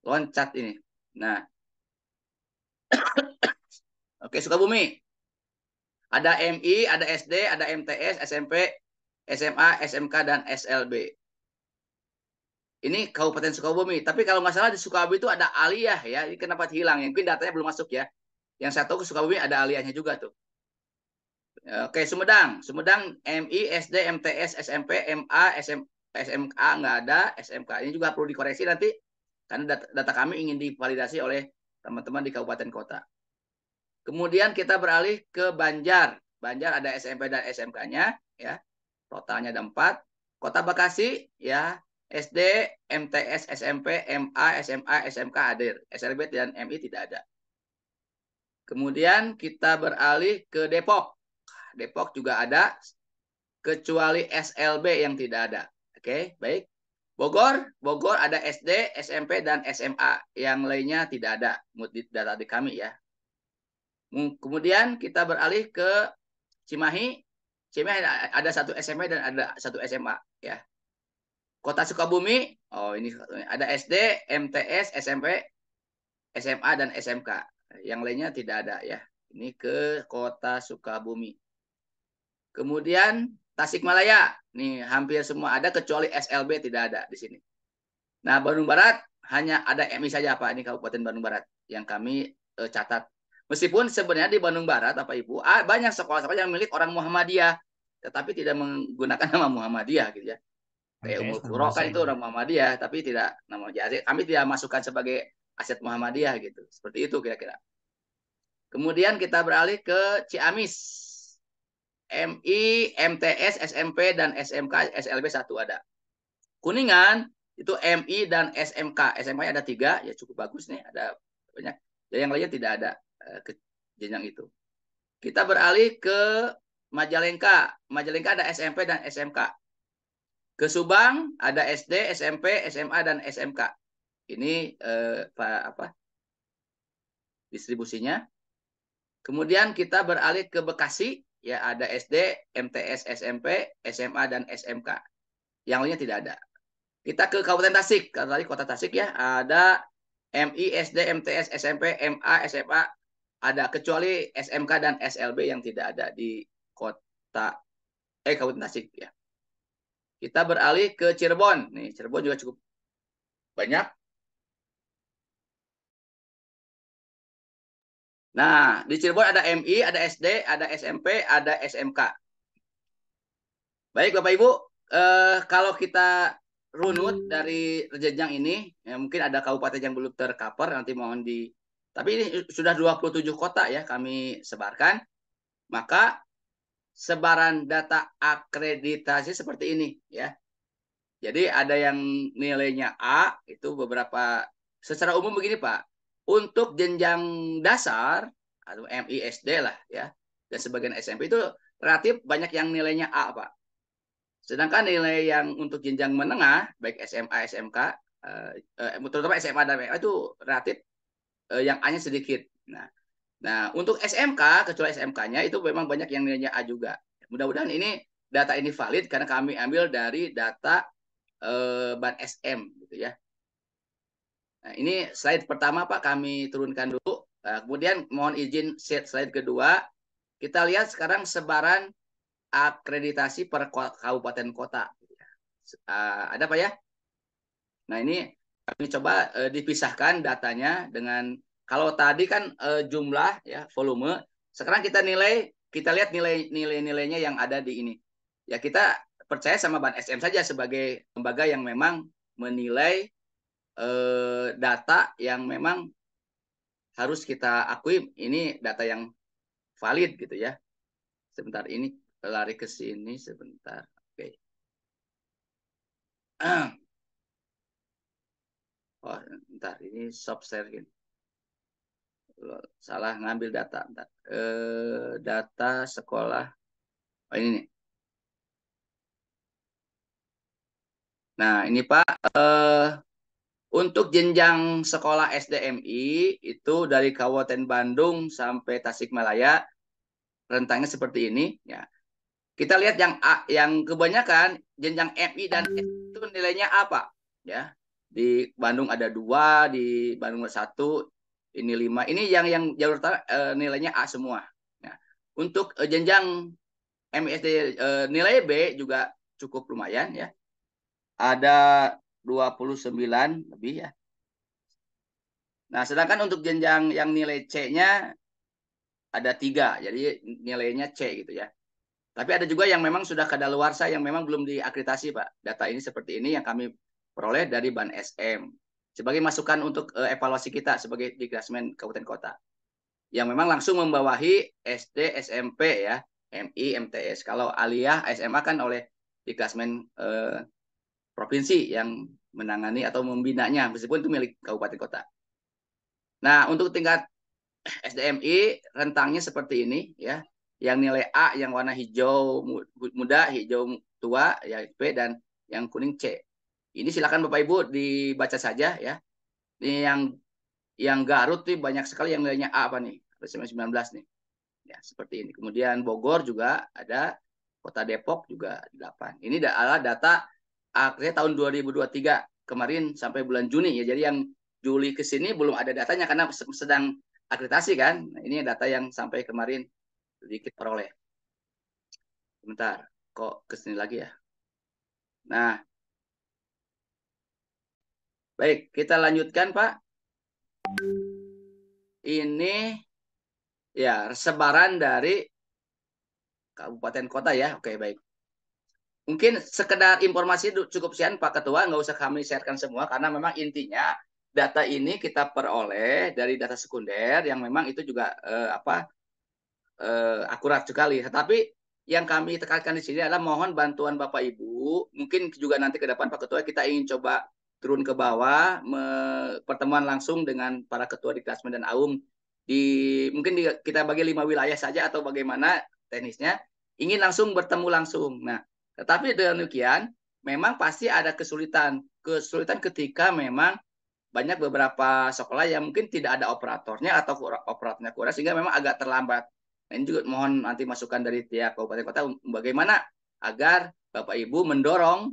loncat ini. Nah, oke, Sukabumi. Ada MI, ada SD, ada MTS, SMP, SMA, SMK, dan SLB. Ini Kabupaten Sukabumi. Tapi kalau nggak salah di Sukabumi itu ada aliyah ya. Ini kenapa hilang? Mungkin datanya belum masuk ya. Yang saya tahu ke Sukabumi ada aliyahnya juga tuh. Oke, Sumedang. Sumedang MI, SD, MTS, SMP, MA, SMK nggak ada. SMK ini juga perlu dikoreksi nanti. Karena data kami ingin divalidasi oleh teman-teman di kabupaten kota. Kemudian kita beralih ke Banjar. Banjar ada SMP dan SMK-nya. Ya. Totalnya ada 4. Kota Bekasi, ya, SD, MTS, SMP, MA, SMA, SMK hadir. SLB dan MI tidak ada. Kemudian kita beralih ke Depok. Depok juga ada, kecuali SLB yang tidak ada. Oke, baik. Bogor ada SD, SMP, dan SMA. Yang lainnya tidak ada. Data di kami ya. Kemudian kita beralih ke Cimahi. Cimahi ada 1 SMP dan ada 1 SMA ya. Kota Sukabumi, oh ini ada SD, MTS, SMP, SMA, dan SMK. Yang lainnya tidak ada ya. Ini ke Kota Sukabumi. Kemudian Tasikmalaya, nih hampir semua ada kecuali SLB tidak ada di sini. Nah, Bandung Barat hanya ada MI saja Pak, ini Kabupaten Bandung Barat yang kami catat. Meskipun sebenarnya di Bandung Barat Bapak Ibu banyak sekolah-sekolah yang milik orang Muhammadiyah, tetapi tidak menggunakan nama Muhammadiyah gitu ya. Kayak Umul Qura kan itu orang Muhammadiyah, tapi tidak nama Muhammadiyah. Kami tidak masukkan sebagai aset Muhammadiyah gitu. Seperti itu kira-kira. Kemudian kita beralih ke Ciamis. MI, MTS, SMP, dan SMK, SLB 1 ada. Kuningan itu MI dan SMK. SMK ada 3, ya cukup bagus nih, ada banyak. Yang lainnya tidak ada ke jenjang itu. Kita beralih ke Majalengka. Majalengka ada SMP dan SMK. Ke Subang ada SD, SMP, SMA, dan SMK. Ini distribusinya. Kemudian kita beralih ke Bekasi. Ya, ada SD, MTS, SMP, SMA, dan SMK. Yang lainnya tidak ada. Kita ke Kabupaten Tasik. Kalau tadi Kota Tasik ya, ada MI, SD, MTS, SMP, MA, SMA, ada kecuali SMK dan SLB yang tidak ada di Kabupaten Tasik ya. Kita beralih ke Cirebon. Nih, Cirebon juga cukup banyak. Nah, di Cirebon ada MI, ada SD, ada SMP, ada SMK. Baik Bapak Ibu, kalau kita runut dari jenjang ini, ya mungkin ada kabupaten yang belum tercover, nanti mohon di... Tapi ini sudah 27 kota ya kami sebarkan. Maka sebaran data akreditasi seperti ini ya. Jadi ada yang nilainya A, itu beberapa, secara umum begini Pak, untuk jenjang dasar, atau MI SD lah ya, dan sebagian SMP itu relatif banyak yang nilainya A Pak. Sedangkan nilai yang untuk jenjang menengah, baik SMA, SMK, terutama SMA dan MA itu relatif yang A-nya sedikit. Nah, untuk SMK, kecuali SMK-nya itu memang banyak yang nilainya A juga. Mudah-mudahan ini data ini valid karena kami ambil dari data Ban SM gitu ya. Nah, ini slide pertama Pak kami turunkan dulu. Kemudian mohon izin slide kedua. Kita lihat sekarang sebaran akreditasi per kabupaten kota. Ada Pak ya? Nah, ini kami coba dipisahkan datanya dengan, kalau tadi kan jumlah ya, volume. Sekarang kita lihat nilainya yang ada di ini. Ya, kita percaya sama Ban SM saja sebagai lembaga yang memang menilai data yang memang harus kita akui ini data yang valid gitu ya. Sebentar, ini lari ke sini sebentar. Oke. Oh, bentar, ini soft share gini. Salah ngambil data. Bentar. Data sekolah. Oh, ini nih. Nah, ini Pak, untuk jenjang sekolah SDMI itu dari Kabupaten Bandung sampai Tasikmalaya rentangnya seperti ini ya. Kita lihat yang A, yang kebanyakan jenjang MI dan S itu nilainya apa ya. Di Bandung ada 2, di Bandung ada 1, ini 5. Ini yang jalur utara nilainya A semua. Nah, untuk jenjang MSD nilai B juga cukup lumayan ya. Ada 29 lebih ya. Nah, sedangkan untuk jenjang yang nilai C-nya ada 3, jadi nilainya C gitu ya. Tapi ada juga yang memang sudah kadaluarsa yang memang belum diakreditasi, Pak. Data ini seperti ini yang kami peroleh dari Ban SM. Sebagai masukan untuk evaluasi kita sebagai Dikdasmen Kabupaten Kota. Yang memang langsung membawahi SD, SMP ya, MI, MTS. Kalau aliyah, SMA kan oleh Dikdasmen provinsi yang menangani atau membinanya, meskipun itu milik Kabupaten Kota. Nah, untuk tingkat SDMI rentangnya seperti ini ya. Yang nilai A yang warna hijau muda, hijau tua ya B, dan yang kuning C. Ini silakan Bapak Ibu dibaca saja ya. Ini yang Garut nih banyak sekali yang nilainya A apa nih? 19 nih. Ya, seperti ini. Kemudian Bogor juga ada, Kota Depok juga 8. Ini adalah data akhirnya tahun 2023 kemarin sampai bulan Juni ya. Jadi yang Juli ke sini belum ada datanya karena sedang akreditasi kan. Nah, ini data yang sampai kemarin sedikit peroleh. Sebentar, kok ke sini lagi ya. Nah, baik, kita lanjutkan Pak. Ini ya sebaran dari kabupaten kota ya. Oke, baik. Mungkin sekedar informasi cukup sekian Pak Ketua, nggak usah kami sharekan semua karena memang intinya data ini kita peroleh dari data sekunder yang memang itu juga akurat sekali. Tetapi yang kami tekankan di sini adalah mohon bantuan Bapak Ibu. Mungkin juga nanti ke depan Pak Ketua kita ingin coba turun ke bawah, pertemuan langsung dengan para ketua Dikdasmen dan AUM mungkin kita bagi 5 wilayah saja atau bagaimana teknisnya, ingin langsung bertemu langsung. Nah, tetapi dengan demikian memang pasti ada kesulitan ketika memang banyak beberapa sekolah yang mungkin tidak ada operatornya atau operatornya kurang sehingga memang agak terlambat. Nah, ini juga mohon nanti masukan dari tiap kabupaten kota bagaimana agar Bapak Ibu mendorong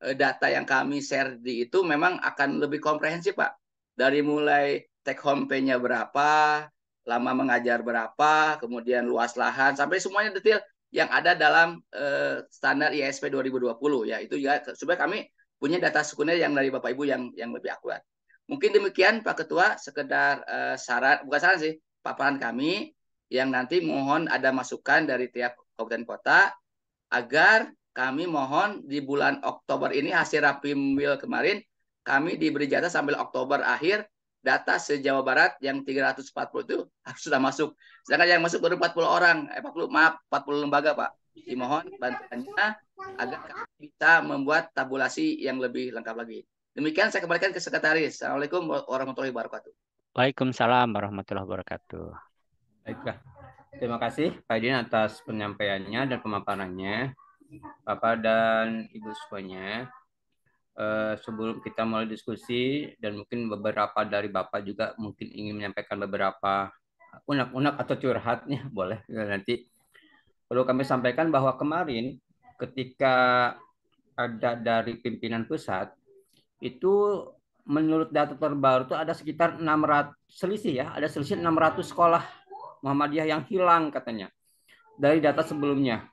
data yang kami share di itu memang akan lebih komprehensif Pak. Dari mulai take home pay-nya berapa, lama mengajar berapa, kemudian luas lahan, sampai semuanya detail yang ada dalam standar ISP 2020 ya. Itu ya supaya kami punya data sekunder yang dari Bapak Ibu yang lebih akurat. Mungkin demikian Pak Ketua, sekedar saran, bukan saran sih, paparan kami yang nanti mohon ada masukan dari tiap kabupaten kota agar kami mohon di bulan Oktober ini hasil Rapimwil kemarin kami diberi jatah sampai Oktober akhir data se-Jawa Barat yang 340 itu sudah masuk. Sedangkan yang masuk baru 40 orang, 40 lembaga Pak. Dimohon bantuannya agar kami bisa membuat tabulasi yang lebih lengkap lagi. Demikian saya kembalikan ke Sekretaris. Assalamualaikum warahmatullahi wabarakatuh. Waalaikumsalam warahmatullahi wabarakatuh. Baiklah. Terima kasih Pak Idin atas penyampaiannya dan pemaparannya. Bapak dan Ibu semuanya. Sebelum kita mulai diskusi dan mungkin beberapa dari Bapak juga mungkin ingin menyampaikan beberapa unek-unek atau curhatnya boleh nanti. Perlu kami sampaikan bahwa kemarin ketika ada dari pimpinan pusat itu menurut data terbaru itu ada sekitar 600 selisih ya, ada selisih 600 sekolah Muhammadiyah yang hilang katanya dari data sebelumnya.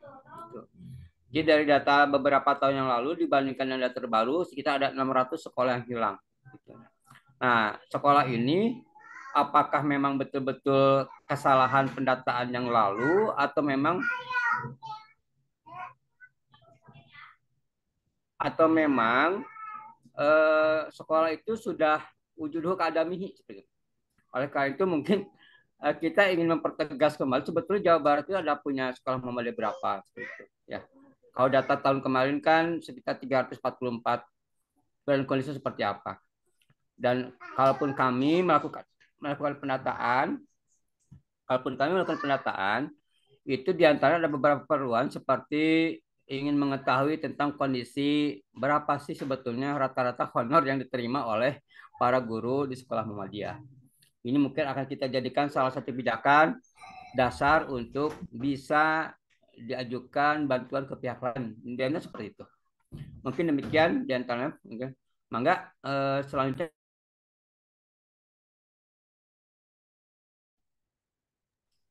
Jadi dari data beberapa tahun yang lalu dibandingkan dengan data terbaru sekitar ada 600 sekolah yang hilang. Nah, sekolah ini apakah memang betul-betul kesalahan pendataan yang lalu atau memang sekolah itu sudah wujuduh keadamihi. Oleh karena itu mungkin kita ingin mempertegas kembali sebetulnya Jawa Barat itu ada punya sekolah Muhammadiyah berapa gitu, ya. Kalau data tahun kemarin kan sekitar 344 dan kondisi seperti apa. Dan kalaupun kami melakukan pendataan, itu diantara ada beberapa keperluan seperti ingin mengetahui tentang kondisi berapa sih sebetulnya rata-rata honor yang diterima oleh para guru di sekolah Muhammadiyah. Ini mungkin akan kita jadikan salah satu pijakan dasar untuk bisa diajukan bantuan ke pihak lain. Intinya seperti itu. Mungkin demikian di antaranya. Mangga selanjutnya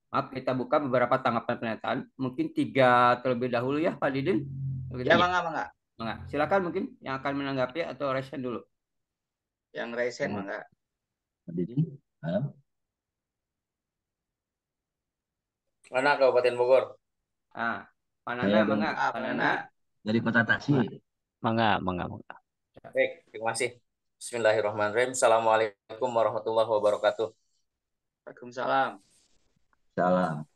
maaf kita buka beberapa tanggapan pernyataan. Mungkin 3 terlebih dahulu ya Pak Didin. Begitu. Ya, Iya. mangga, mangga. Mangga. Silakan mungkin yang akan menanggapi atau resen dulu. Yang resen, mangga. Didi? Hah? Mana Kabupaten Bogor? Ah, Pak Saya Nana, dari, mangga. Ah, Pak mana? Nana. dari Kota Tasik. Mangga, mangga, mangga. Baik, terima kasih. Bismillahirrahmanirrahim. Assalamualaikum warahmatullahi wabarakatuh. Waalaikumsalam. Salam.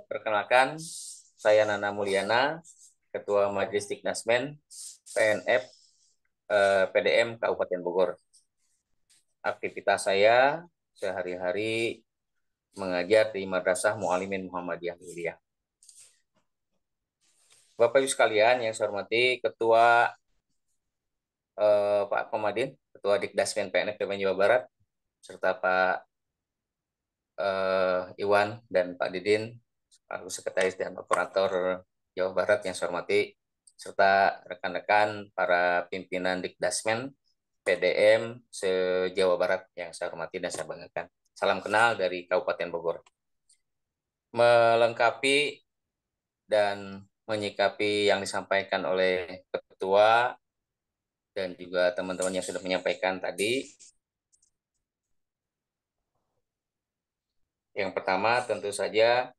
Perkenalkan, saya Nana Mulyana, Ketua Majelis Diknasmen PNF PDM Kabupaten Bogor. Aktivitas saya sehari-hari mengajar di Madrasah Mu'alimin Muhammadiyah Mulia. Bapak Ibu sekalian yang saya hormati, Ketua Pak Komadin, Ketua Dikdasmen PNF PBN Jawa Barat, serta Pak Iwan dan Pak Didin, Pak Sekretaris dan Operator Jawa Barat yang saya hormati, serta rekan-rekan para pimpinan Dikdasmen PDM se-Jawa Barat yang saya hormati dan saya banggakan. Salam kenal dari Kabupaten Bogor. Melengkapi dan menyikapi yang disampaikan oleh Ketua dan juga teman-teman yang sudah menyampaikan tadi. Yang pertama tentu saja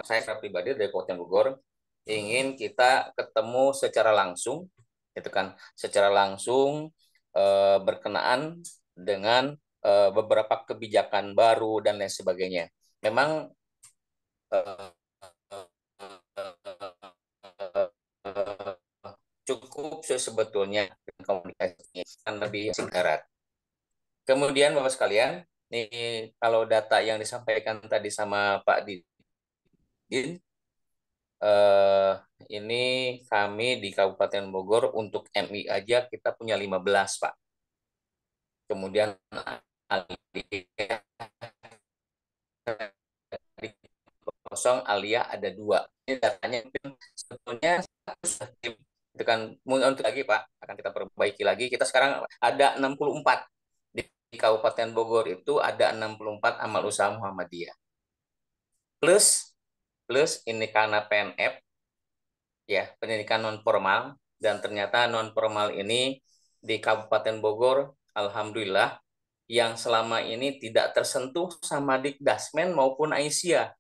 saya secara pribadi dari Kabupaten Bogor ingin kita ketemu secara langsung, itu kan secara langsung berkenaan dengan beberapa kebijakan baru dan lain sebagainya. Memang cukup sebetulnya komunikasinya kan lebih singkat. Kemudian Bapak sekalian, ini kalau data yang disampaikan tadi sama Pak Didin, ini kami di Kabupaten Bogor untuk MI aja kita punya 15, Pak. Kemudian kosong Alia ada 2. Ini datanya sebetulnya itu kan untuk lagi Pak akan kita perbaiki lagi. Kita sekarang ada 64 di Kabupaten Bogor itu ada 64 amal usaha Muhammadiyah. Plus ini karena PNF ya, pendidikan non formal, dan ternyata non formal ini di Kabupaten Bogor alhamdulillah yang selama ini tidak tersentuh sama Dikdasmen maupun Aisyah.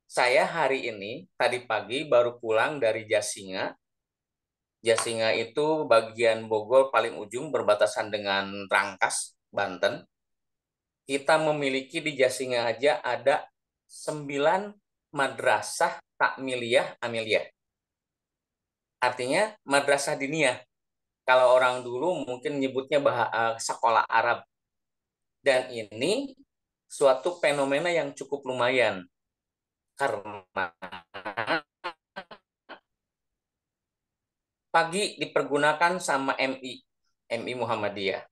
Saya hari ini tadi pagi baru pulang dari Jasinga. Jasinga itu bagian Bogor paling ujung berbatasan dengan Rangkas, Banten. Kita memiliki di Jasinga aja ada 9 madrasah takmiliyah amiliyah. Artinya madrasah diniyah. Kalau orang dulu mungkin nyebutnya sekolah Arab. Dan ini suatu fenomena yang cukup lumayan. Karena pagi dipergunakan sama MI Muhammadiyah.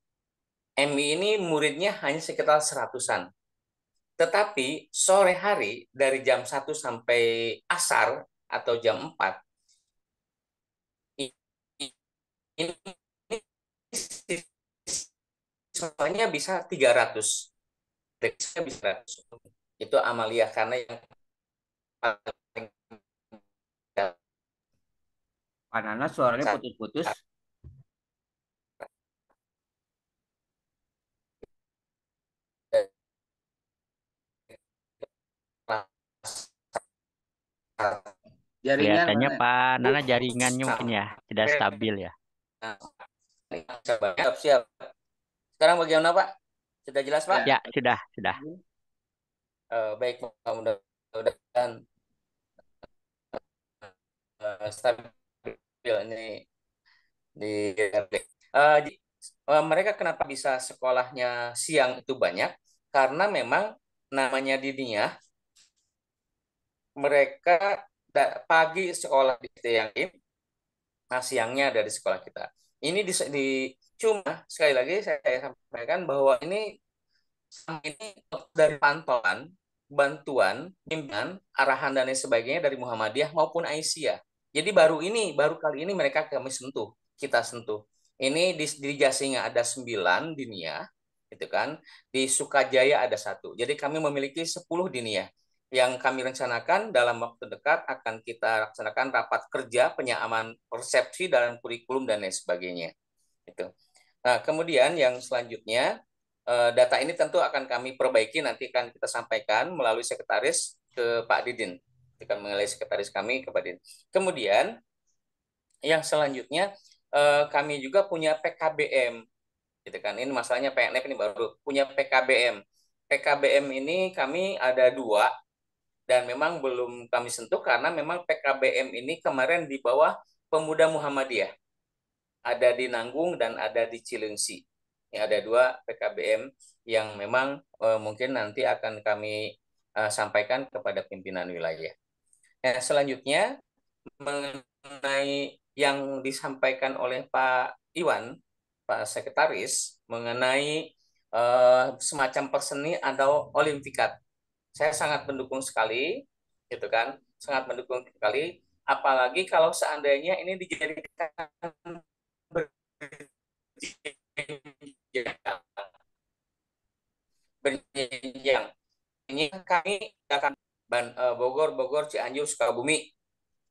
MI ini muridnya hanya sekitar 100-an. Tetapi sore hari dari jam 1 sampai asar atau jam 4 ini siswanya bisa 300. Bisa 100. Itu amaliyah karena yang paling Pak Nana suaranya putus-putus. Jaringan Kelihatannya mana? Pak Nana jaringannya mungkin ya tidak stabil ya. Siap. Sekarang bagaimana Pak? Sudah jelas Pak? Ya, sudah. Baik, mudah-mudahan stabil ini di mereka kenapa bisa sekolahnya siang itu banyak? Karena memang namanya diniyah, mereka pagi sekolah di yang ini, nah siangnya ada di sekolah kita. Ini cuma sekali lagi saya sampaikan bahwa ini dari pantauan, bantuan, bimbingan, arahan dan lain sebagainya dari Muhammadiyah maupun Aisyah. Jadi baru kali ini mereka kita sentuh. Ini di Jasinga ada 9 dinia, gitu kan. Di Sukajaya ada 1. Jadi kami memiliki 10 dinia. Yang kami rencanakan dalam waktu dekat akan kita laksanakan rapat kerja penyaaman persepsi dalam kurikulum dan lain sebagainya. Gitu. Nah, kemudian yang selanjutnya, data ini tentu akan kami perbaiki, nanti akan kita sampaikan melalui sekretaris ke Pak Didin. Akan mengenai sekretaris kami ke Pak Didin. Kemudian, yang selanjutnya, kami juga punya PKBM. Gitu kan. Ini masalahnya PNF ini baru punya PKBM. PKBM ini kami ada 2, dan memang belum kami sentuh karena memang PKBM ini kemarin di bawah Pemuda Muhammadiyah. Ada di Nanggung dan ada di Cilengsi. Ini ada 2 PKBM yang memang mungkin nanti akan kami sampaikan kepada pimpinan wilayah. Nah, selanjutnya mengenai yang disampaikan oleh Pak Iwan, Pak Sekretaris, mengenai semacam perseni atau olimpikat. Saya sangat mendukung sekali, gitu kan, sangat mendukung sekali. Apalagi kalau seandainya ini dijadikan berjenjang. Ini kami akan Bogor, Cianjur, Sukabumi.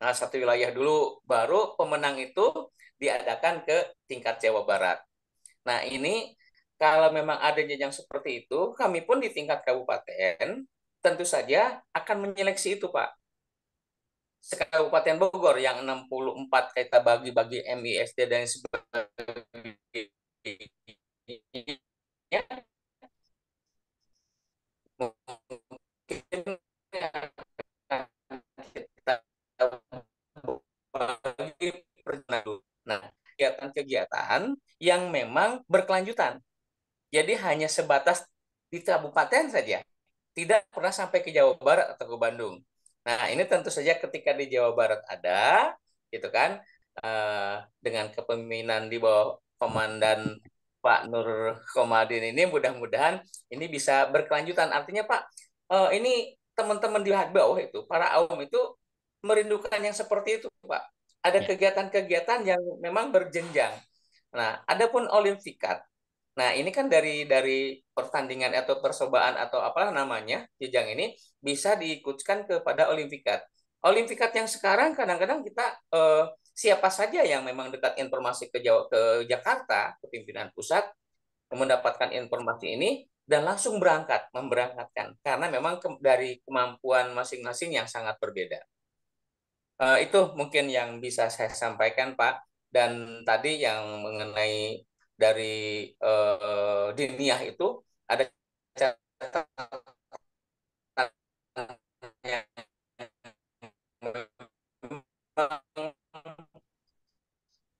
Nah, 1 wilayah dulu, baru pemenang itu diadakan ke tingkat Jawa Barat. Nah, ini kalau memang ada jenjang seperti itu, kami pun di tingkat kabupaten tentu saja akan menyeleksi itu, Pak. Kabupaten Bogor yang 64 kita bagi-bagi MISD dan sebagainya. Mungkin kita bagi nah, kegiatan-kegiatan yang memang berkelanjutan. Jadi hanya sebatas di kabupaten saja, tidak pernah sampai ke Jawa Barat atau ke Bandung. Nah, ini tentu saja ketika di Jawa Barat ada, gitu kan, dengan kepemimpinan di bawah Komandan Pak Nur Komadin ini, mudah-mudahan ini bisa berkelanjutan. Artinya Pak, ini teman-teman di bawah itu, para awam itu merindukan yang seperti itu, Pak. Ada kegiatan-kegiatan yang memang berjenjang. Nah, adapun olimpiad, nah ini kan dari pertandingan atau percobaan atau apa namanya jenjang ini bisa diikutkan kepada olimpiad. Olimpiad yang sekarang kadang-kadang kita siapa saja yang memang dekat informasi ke Jakarta, ke pimpinan pusat, mendapatkan informasi ini dan langsung memberangkatkan karena memang dari kemampuan masing-masing yang sangat berbeda. Itu mungkin yang bisa saya sampaikan, Pak. Dan tadi yang mengenai dari diniyah itu ada catatan yang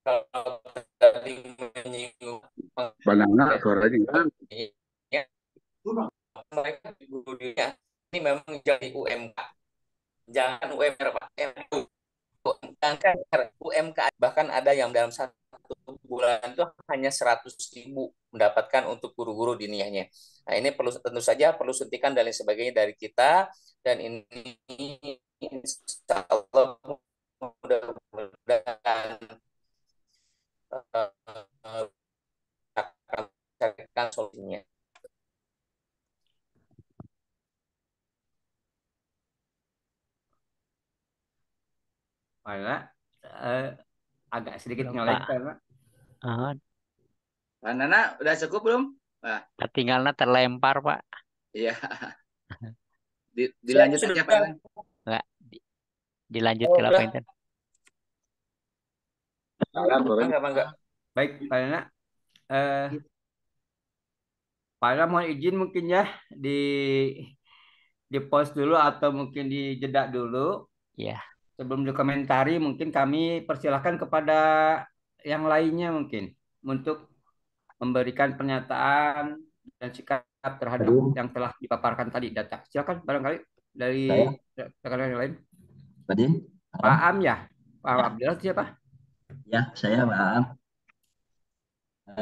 kalau tadi menyinggung Banana suaranya ya, mereka di guru dunia ini memang jadi UMK, jangan UMR, Pak. UMK bahkan ada yang dalam 1 bulan itu hanya 100.000 mendapatkan untuk guru-guru diniyahnya. Nah, ini tentu saja perlu suntikan dan lain sebagainya dari kita, dan ini insya Allah mudah-mudahan akan carikan solusinya. Pak, agak sedikit nyolek, Pak. Pak Nana, udah cukup belum? Nah, Tinggalnya terlempar, Pak. iya. Dilanjut aja, Pak. Enggak, dilanjut ke apa itu? Enggak. Baik, Pak Nana. Pak Nana mohon izin mungkin ya di post dulu atau mungkin dijeda dulu. Ya. Sebelum dikomentari, mungkin kami persilahkan kepada yang lainnya mungkin untuk memberikan pernyataan dan sikap terhadap yang telah dipaparkan tadi data. Silakan barangkali dari rekan yang lain. Tadi Pak Am ya? Pak Abdullah siapa? Ya, saya Pak Am.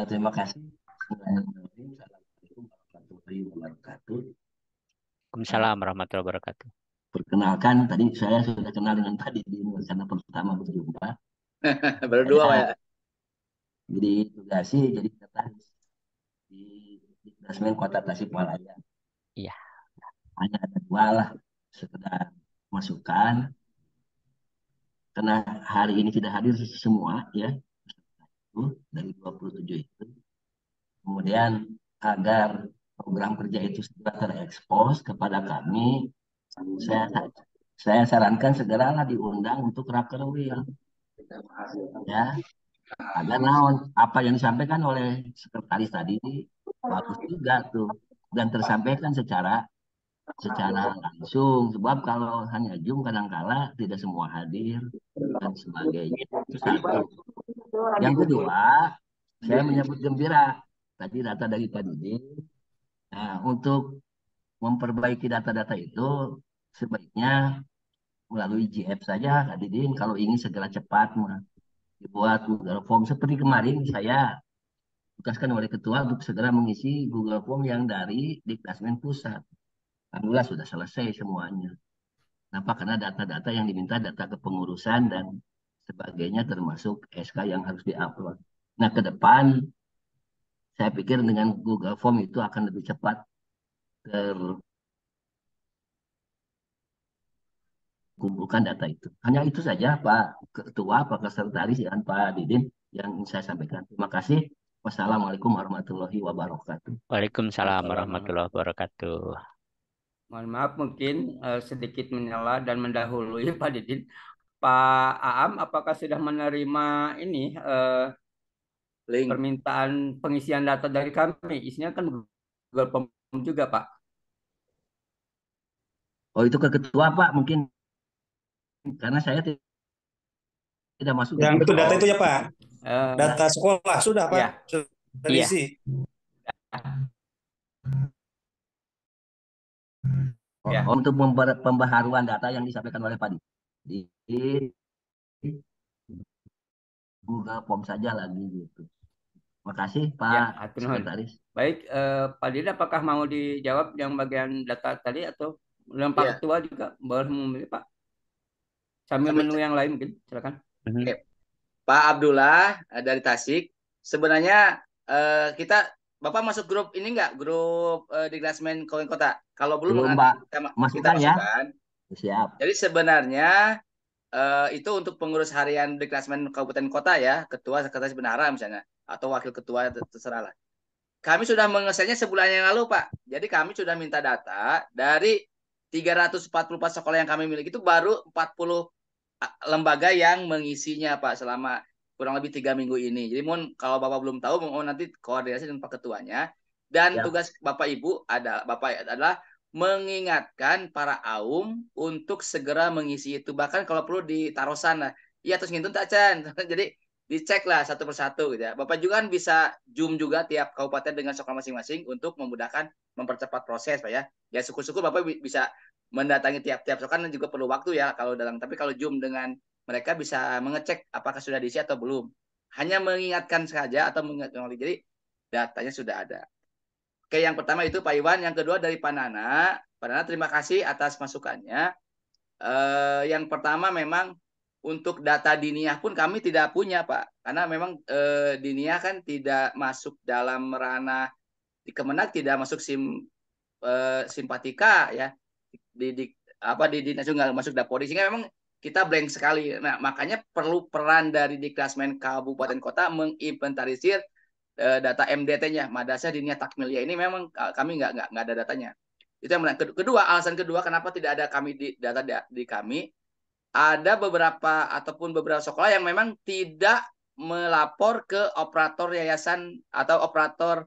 Terima kasih. Assalamualaikum warahmatullahi wabarakatuh. Waalaikumsalam warahmatullahi wabarakatuh. Perkenalkan, tadi saya sudah kenal dengan Pak Didi karena pertama berjumpa. Berdua, Pak ya. Jadi rekomendasi jadi sekretaris di Dasmen Kota Tasikmalaya. Iya. Hanya ada 2 lah sekedar masukan karena hari ini tidak hadir semua ya dari 27 itu. Kemudian agar program kerja itu segera terekspos kepada kami, saya sarankan segeralah diundang untuk rakerwil ya, agar naon apa yang disampaikan oleh sekretaris tadi bagus juga tuh dan tersampaikan secara langsung, sebab kalau hanya Zoom kadangkala tidak semua hadir dan sebagainya. Itu satu. Yang kedua, saya menyambut gembira tadi data dari Pak Didi. Nah, untuk memperbaiki data-data itu sebaiknya melalui GF saja, Kak Didin. Kalau ingin segera cepat dibuat Google Form seperti kemarin saya tugaskan oleh ketua untuk segera mengisi Google Form yang dari Dikdasmen Pusat. Alhamdulillah sudah selesai semuanya. Kenapa? Karena data-data yang diminta data kepengurusan dan sebagainya termasuk SK yang harus diupload. Nah, ke depan saya pikir dengan Google Form itu akan lebih cepat terkumpulkan data itu. Hanya itu saja Pak Ketua, Pak Sekretaris, dan Pak Didin yang ingin saya sampaikan. Terima kasih. Wassalamualaikum warahmatullahi wabarakatuh. Waalaikumsalam warahmatullahi wabarakatuh. Mohon maaf mungkin sedikit menyela dan mendahului Pak Didin. Pak Aam, apakah sudah menerima ini Link. permintaan pengisian data dari kami? Isinya kan Google Form juga, Pak. Oh, itu ke ketua Pak mungkin karena saya tidak masuk Yang di itu data Google itu ya Pak, Eh, data sekolah sudah Pak, ya. sudah Iya. diisi. Ya. Untuk pembaharuan data yang disampaikan oleh Pak Didi di Google Form saja lagi gitu. Terima kasih Pak Ya, hatur nuhun. Sekretaris. Baik, Pak Didi, apakah mau dijawab yang bagian data tadi atau dan Pak Iya. Ketua juga boleh memilih Pak? Sambil menu yang lain mungkin, silakan. Oke. Pak Abdullah dari Tasik, sebenarnya kita Bapak masuk grup ini enggak? Grup Dikdasmen Kabupaten Kota. Kalau belum Belum, nanti Pak. kita Masukkan ya. masukkan. Siap. Jadi sebenarnya itu untuk pengurus harian Dikdasmen Kabupaten Kota ya, ketua, sekretaris bendahara misalnya, atau wakil ketua terserah lah. Kami sudah mengesennya sebulan yang lalu, Pak. Jadi kami sudah minta data dari 344 sekolah yang kami miliki itu baru 40 lembaga yang mengisinya, Pak, selama kurang lebih 3 minggu ini. Jadi mohon kalau Bapak belum tahu, mohon nanti koordinasi dengan Pak Ketuanya. Dan Ya. tugas Bapak Ibu adalah mengingatkan para AUM untuk segera mengisi itu. Bahkan kalau perlu ditaruh sana. Iya, terus ngintun tak, Chan. Jadi dicek lah satu persatu gitu ya. Bapak juga kan bisa Zoom juga tiap kabupaten dengan sekolah masing-masing untuk memudahkan mempercepat proses, Pak ya. Ya syukur-syukur Bapak bisa mendatangi tiap-tiap sekolah kan juga perlu waktu ya kalau dalam, tapi kalau Zoom dengan mereka bisa mengecek apakah sudah diisi atau belum. Hanya mengingatkan saja atau mengingatkan. Jadi datanya sudah ada. Oke, yang pertama itu Pak Iwan, yang kedua dari Pak Nana. Pak Nana terima kasih atas masukannya. Yang pertama memang untuk data Diniyah pun kami tidak punya, Pak. Karena memang Diniyah kan tidak masuk dalam ranah di Kemenak, tidak masuk simpatika ya. Di Dinas nggak masuk Dapori, sehingga memang kita blank sekali. Nah, makanya perlu peran dari Dikdasmen Kabupaten Kota menginventarisir data MDT-nya, Madrasah Diniyah Takmiliyah ini memang kami nggak ada datanya. Itu yang menarik. Kedua, alasan kedua kenapa tidak ada data di kami, ada beberapa sekolah yang memang tidak melapor ke operator yayasan atau operator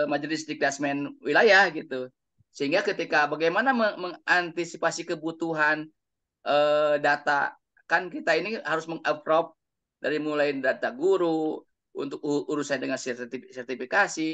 majelis Dikdasmen wilayah gitu. Sehingga ketika bagaimana mengantisipasi kebutuhan data, kan kita ini harus meng-approve dari mulai data guru untuk urusan dengan sertifikasi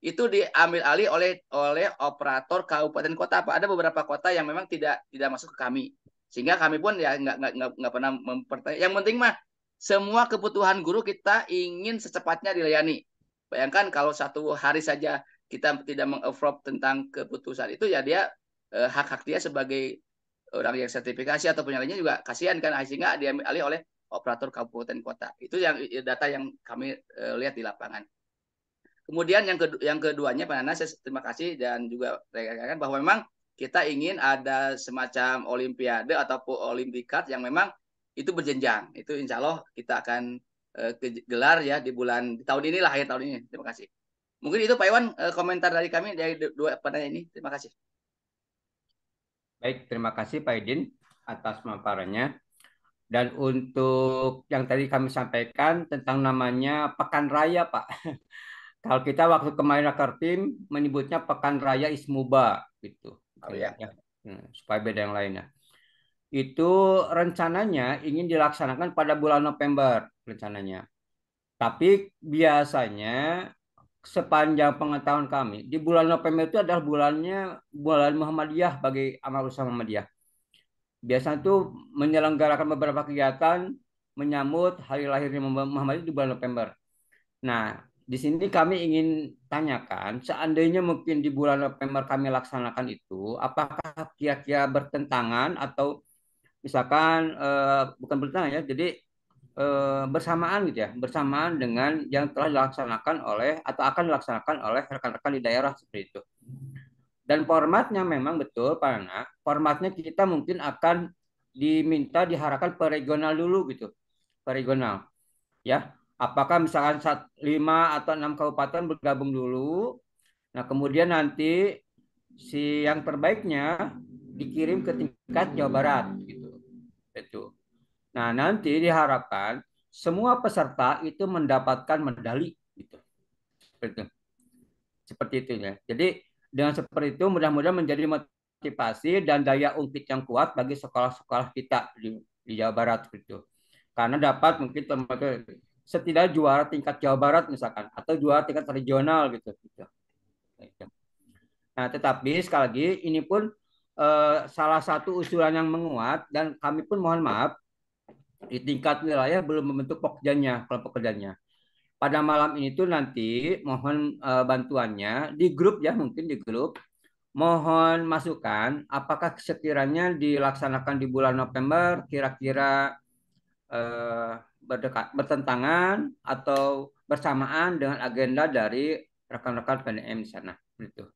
itu diambil alih oleh operator kabupaten kota, Pak. Ada beberapa kota yang memang tidak masuk ke kami, sehingga kami pun ya nggak pernah mempertanyakan. Yang penting mah semua kebutuhan guru kita ingin secepatnya dilayani. Bayangkan kalau satu hari saja kita tidak meng-approve tentang keputusan itu, ya dia hak-hak dia sebagai orang yang sertifikasi atau penyalahnya juga kasihan kan, sehingga diambil alih oleh operator kabupaten kota. Itu yang data yang kami lihat di lapangan. Kemudian yang keduanya Pak Nana, saya terima kasih dan juga rekan-rekan bahwa memang kita ingin ada semacam olimpiade ataupun olimpikat yang memang itu berjenjang. Itu insya Allah kita akan gelar ya di tahun inilah, akhir tahun ini. Terima kasih. Mungkin itu Pak Iwan komentar dari kami dari dua penanya ini. Terima kasih. Baik, terima kasih Pak Idin atas pemaparannya. Dan untuk yang tadi kami sampaikan tentang namanya Pekan Raya, Pak. Kalau kita waktu kemarin Rakor Tim menyebutnya Pekan Raya Ismuba gitu. Oh ya. Supaya beda yang lainnya. Itu rencananya ingin dilaksanakan pada bulan November rencananya. Tapi biasanya sepanjang pengetahuan kami di bulan November itu adalah bulan Muhammadiyah bagi amal usaha Muhammadiyah. Biasanya tuh menyelenggarakan beberapa kegiatan menyambut hari lahirnya Muhammadiyah di bulan November. Nah, di sini kami ingin tanyakan, seandainya mungkin di bulan November kami laksanakan itu, apakah kira-kira bertentangan atau misalkan bukan bertentangan ya, jadi bersamaan gitu ya, bersamaan dengan yang telah dilaksanakan oleh atau akan dilaksanakan oleh rekan-rekan di daerah seperti itu. Dan formatnya memang betul, Pak Nana, formatnya kita mungkin akan diharapkan per regional dulu gitu, per regional. Ya, apakah misalkan 5 atau 6 kabupaten bergabung dulu. Nah, kemudian nanti si yang terbaiknya dikirim ke tingkat Jawa Barat gitu. Itu. Nah, nanti diharapkan semua peserta itu mendapatkan medali gitu. Seperti itu ya. Jadi dengan seperti itu mudah-mudahan menjadi motivasi dan daya ungkit yang kuat bagi sekolah-sekolah kita di Jawa Barat gitu. Karena dapat mungkin setidaknya juara tingkat Jawa Barat misalkan atau juara tingkat regional gitu. Nah, tetapi sekali lagi ini pun salah satu usulan yang menguat dan kami pun mohon maaf di tingkat wilayah belum membentuk pokjanya, kelompok kerjanya. Pada malam ini tuh nanti mohon bantuannya di grup ya, mungkin di grup. Mohon masukan apakah sekiranya dilaksanakan di bulan November kira-kira bertentangan atau bersamaan dengan agenda dari rekan-rekan PNM di sana. Gitu.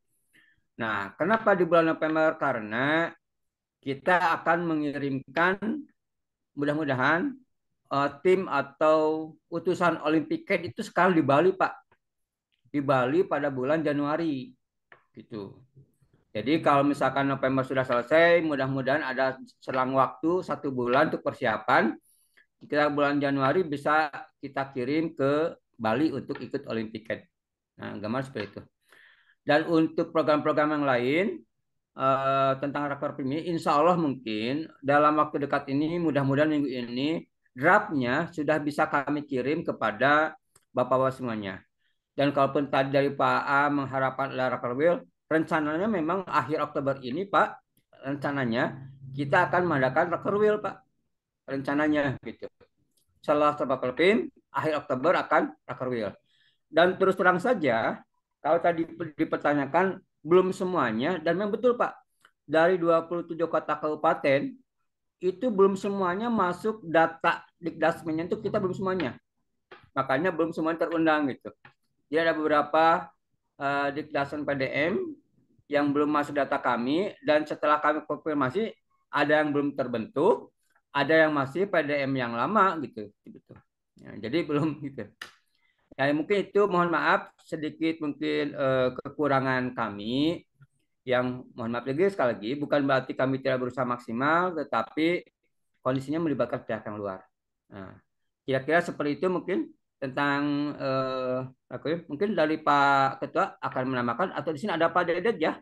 Nah, kenapa di bulan November? Karena kita akan mengirimkan mudah-mudahan tim atau utusan Olimpiket itu sekarang di Bali, Pak. Di Bali pada bulan Januari. Gitu. Jadi kalau misalkan November sudah selesai, mudah-mudahan ada selang waktu 1 bulan untuk persiapan. Kita bulan Januari bisa kita kirim ke Bali untuk ikut Olimpiket. Nah, gambar seperti itu. Dan untuk program-program yang lain tentang Rakor ini, insya Allah mungkin dalam waktu dekat ini, mudah-mudahan minggu ini, draftnya sudah bisa kami kirim kepada Bapak-Bapak semuanya. Dan kalaupun tadi dari Pak A mengharapkan ada Rakor Will, rencananya memang akhir Oktober ini, Pak, rencananya kita akan mengadakan Rakor Will, Pak. Rencananya gitu. Setelah Perpim, akhir Oktober akan Rakor Will. Dan terus terang saja, kalau tadi dipertanyakan belum semuanya, dan memang betul Pak, dari 27 kota kabupaten, itu belum semuanya masuk data Dikdasmennya itu kita belum semuanya. Makanya belum semuanya terundang gitu. Jadi ada beberapa Dikdasmen PDM yang belum masuk data kami, dan setelah kami konfirmasi, ada yang belum terbentuk, ada yang masih PDM yang lama gitu. Ya, jadi belum gitu. Ya, mungkin itu mohon maaf sedikit mungkin kekurangan kami yang mohon maaf lagi sekali lagi bukan berarti kami tidak berusaha maksimal tetapi kondisinya melibatkan pihak yang luar. Nah, kira-kira seperti itu mungkin tentang mungkin dari Pak Ketua akan menambahkan atau di sini ada Pak Dedet ya.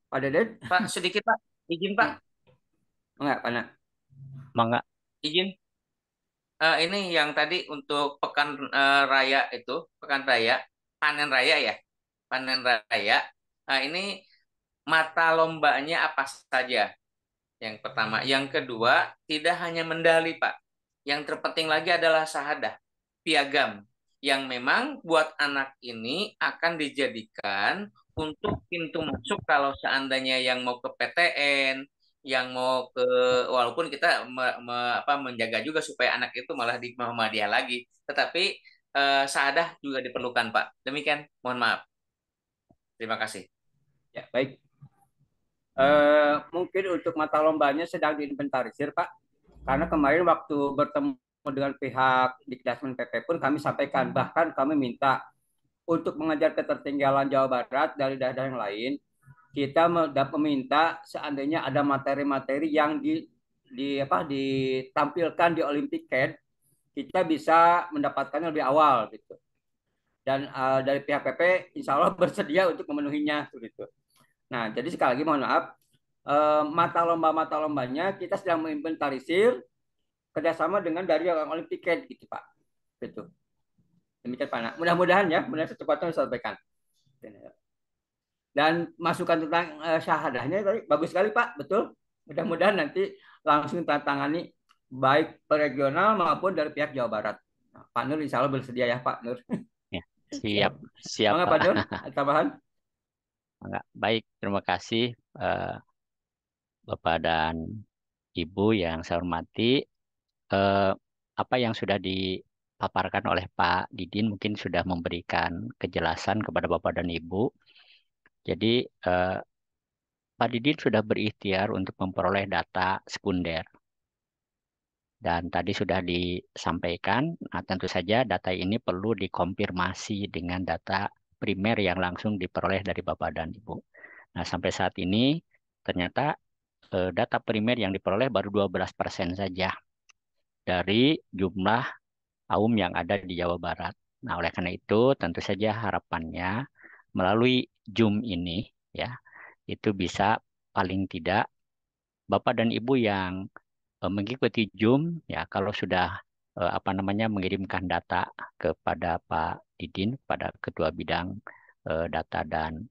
Pak Dedet. Pak sedikit Pak, izin Pak. Enggak, Pak. Mangga. Izin. Ini yang tadi untuk pekan raya itu, pekan raya, panen raya ya, panen raya. Nah, ini mata lombanya apa saja? Yang pertama, yang kedua, tidak hanya medali Pak. Yang terpenting lagi adalah syahadah, piagam, yang memang buat anak ini akan dijadikan untuk pintu masuk kalau seandainya yang mau ke PTN, yang mau ke, walaupun kita menjaga juga supaya anak itu malah di Muhammadiyah lagi, tetapi saadah juga diperlukan Pak. Demikian, mohon maaf. Terima kasih. Ya, baik. Mungkin untuk mata lombanya sedang diinventarisir, Pak. Karena kemarin waktu bertemu dengan pihak Dikdasmen PP pun kami sampaikan, bahkan kami minta untuk mengejar ketertinggalan Jawa Barat dari daerah yang lain, kita meminta seandainya ada materi-materi yang ditampilkan di Olympic Camp, kita bisa mendapatkannya lebih awal gitu. Dan dari pihak PP insya Allah bersedia untuk memenuhinya gitu. Nah, jadi sekali lagi mohon maaf, mata lombanya kita sedang menginventarisir kerjasama dengan dari yang Olympic Camp gitu Pak. Gitu. Demikian Pak. Nah, mudah-mudahan ya, mudah secepatnya disampaikan. Dan masukan tentang syahadahnya tadi bagus sekali Pak, betul. Mudah-mudahan nanti langsung tangani baik per regional maupun dari pihak Jawa Barat. Nah, Pak Nur insya Allah bersedia ya Pak Nur. Ya, siap Mangga, Pak Nur, tambahan. Baik, terima kasih Bapak dan Ibu yang saya hormati. Apa yang sudah dipaparkan oleh Pak Didin mungkin sudah memberikan kejelasan kepada Bapak dan Ibu. Jadi Pak Didin sudah berikhtiar untuk memperoleh data sekunder. Dan tadi sudah disampaikan, nah tentu saja data ini perlu dikonfirmasi dengan data primer yang langsung diperoleh dari Bapak dan Ibu. Nah, sampai saat ini ternyata data primer yang diperoleh baru 12% saja dari jumlah AUM yang ada di Jawa Barat. Nah, oleh karena itu tentu saja harapannya melalui Zoom ini ya, itu bisa paling tidak Bapak dan Ibu yang mengikuti Zoom ya, kalau sudah mengirimkan data kepada Pak Didin, pada Ketua Bidang Data dan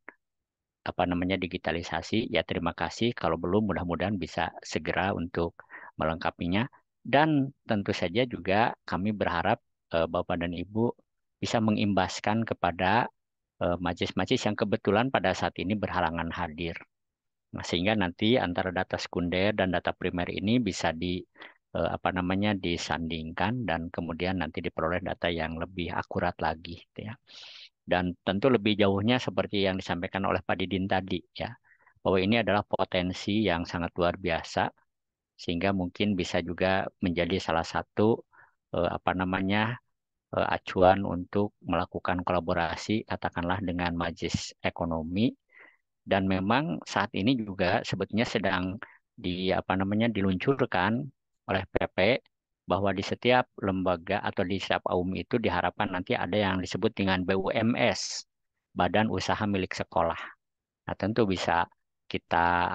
digitalisasi, ya terima kasih. Kalau belum, mudah-mudahan bisa segera untuk melengkapinya. Dan tentu saja juga kami berharap Bapak dan Ibu bisa mengimbaskan kepada majelis-majelis yang kebetulan pada saat ini berhalangan hadir. Nah, sehingga nanti antara data sekunder dan data primer ini bisa disandingkan dan kemudian nanti diperoleh data yang lebih akurat lagi gitu ya. Dan tentu lebih jauhnya seperti yang disampaikan oleh Pak Didin tadi ya, bahwa ini adalah potensi yang sangat luar biasa sehingga mungkin bisa juga menjadi salah satu acuan untuk melakukan kolaborasi katakanlah dengan majelis ekonomi. Dan memang saat ini juga sebetulnya sedang diluncurkan oleh PP bahwa di setiap lembaga atau di setiap AUM itu diharapkan nanti ada yang disebut dengan BUMS, Badan Usaha Milik Sekolah. Nah, tentu bisa kita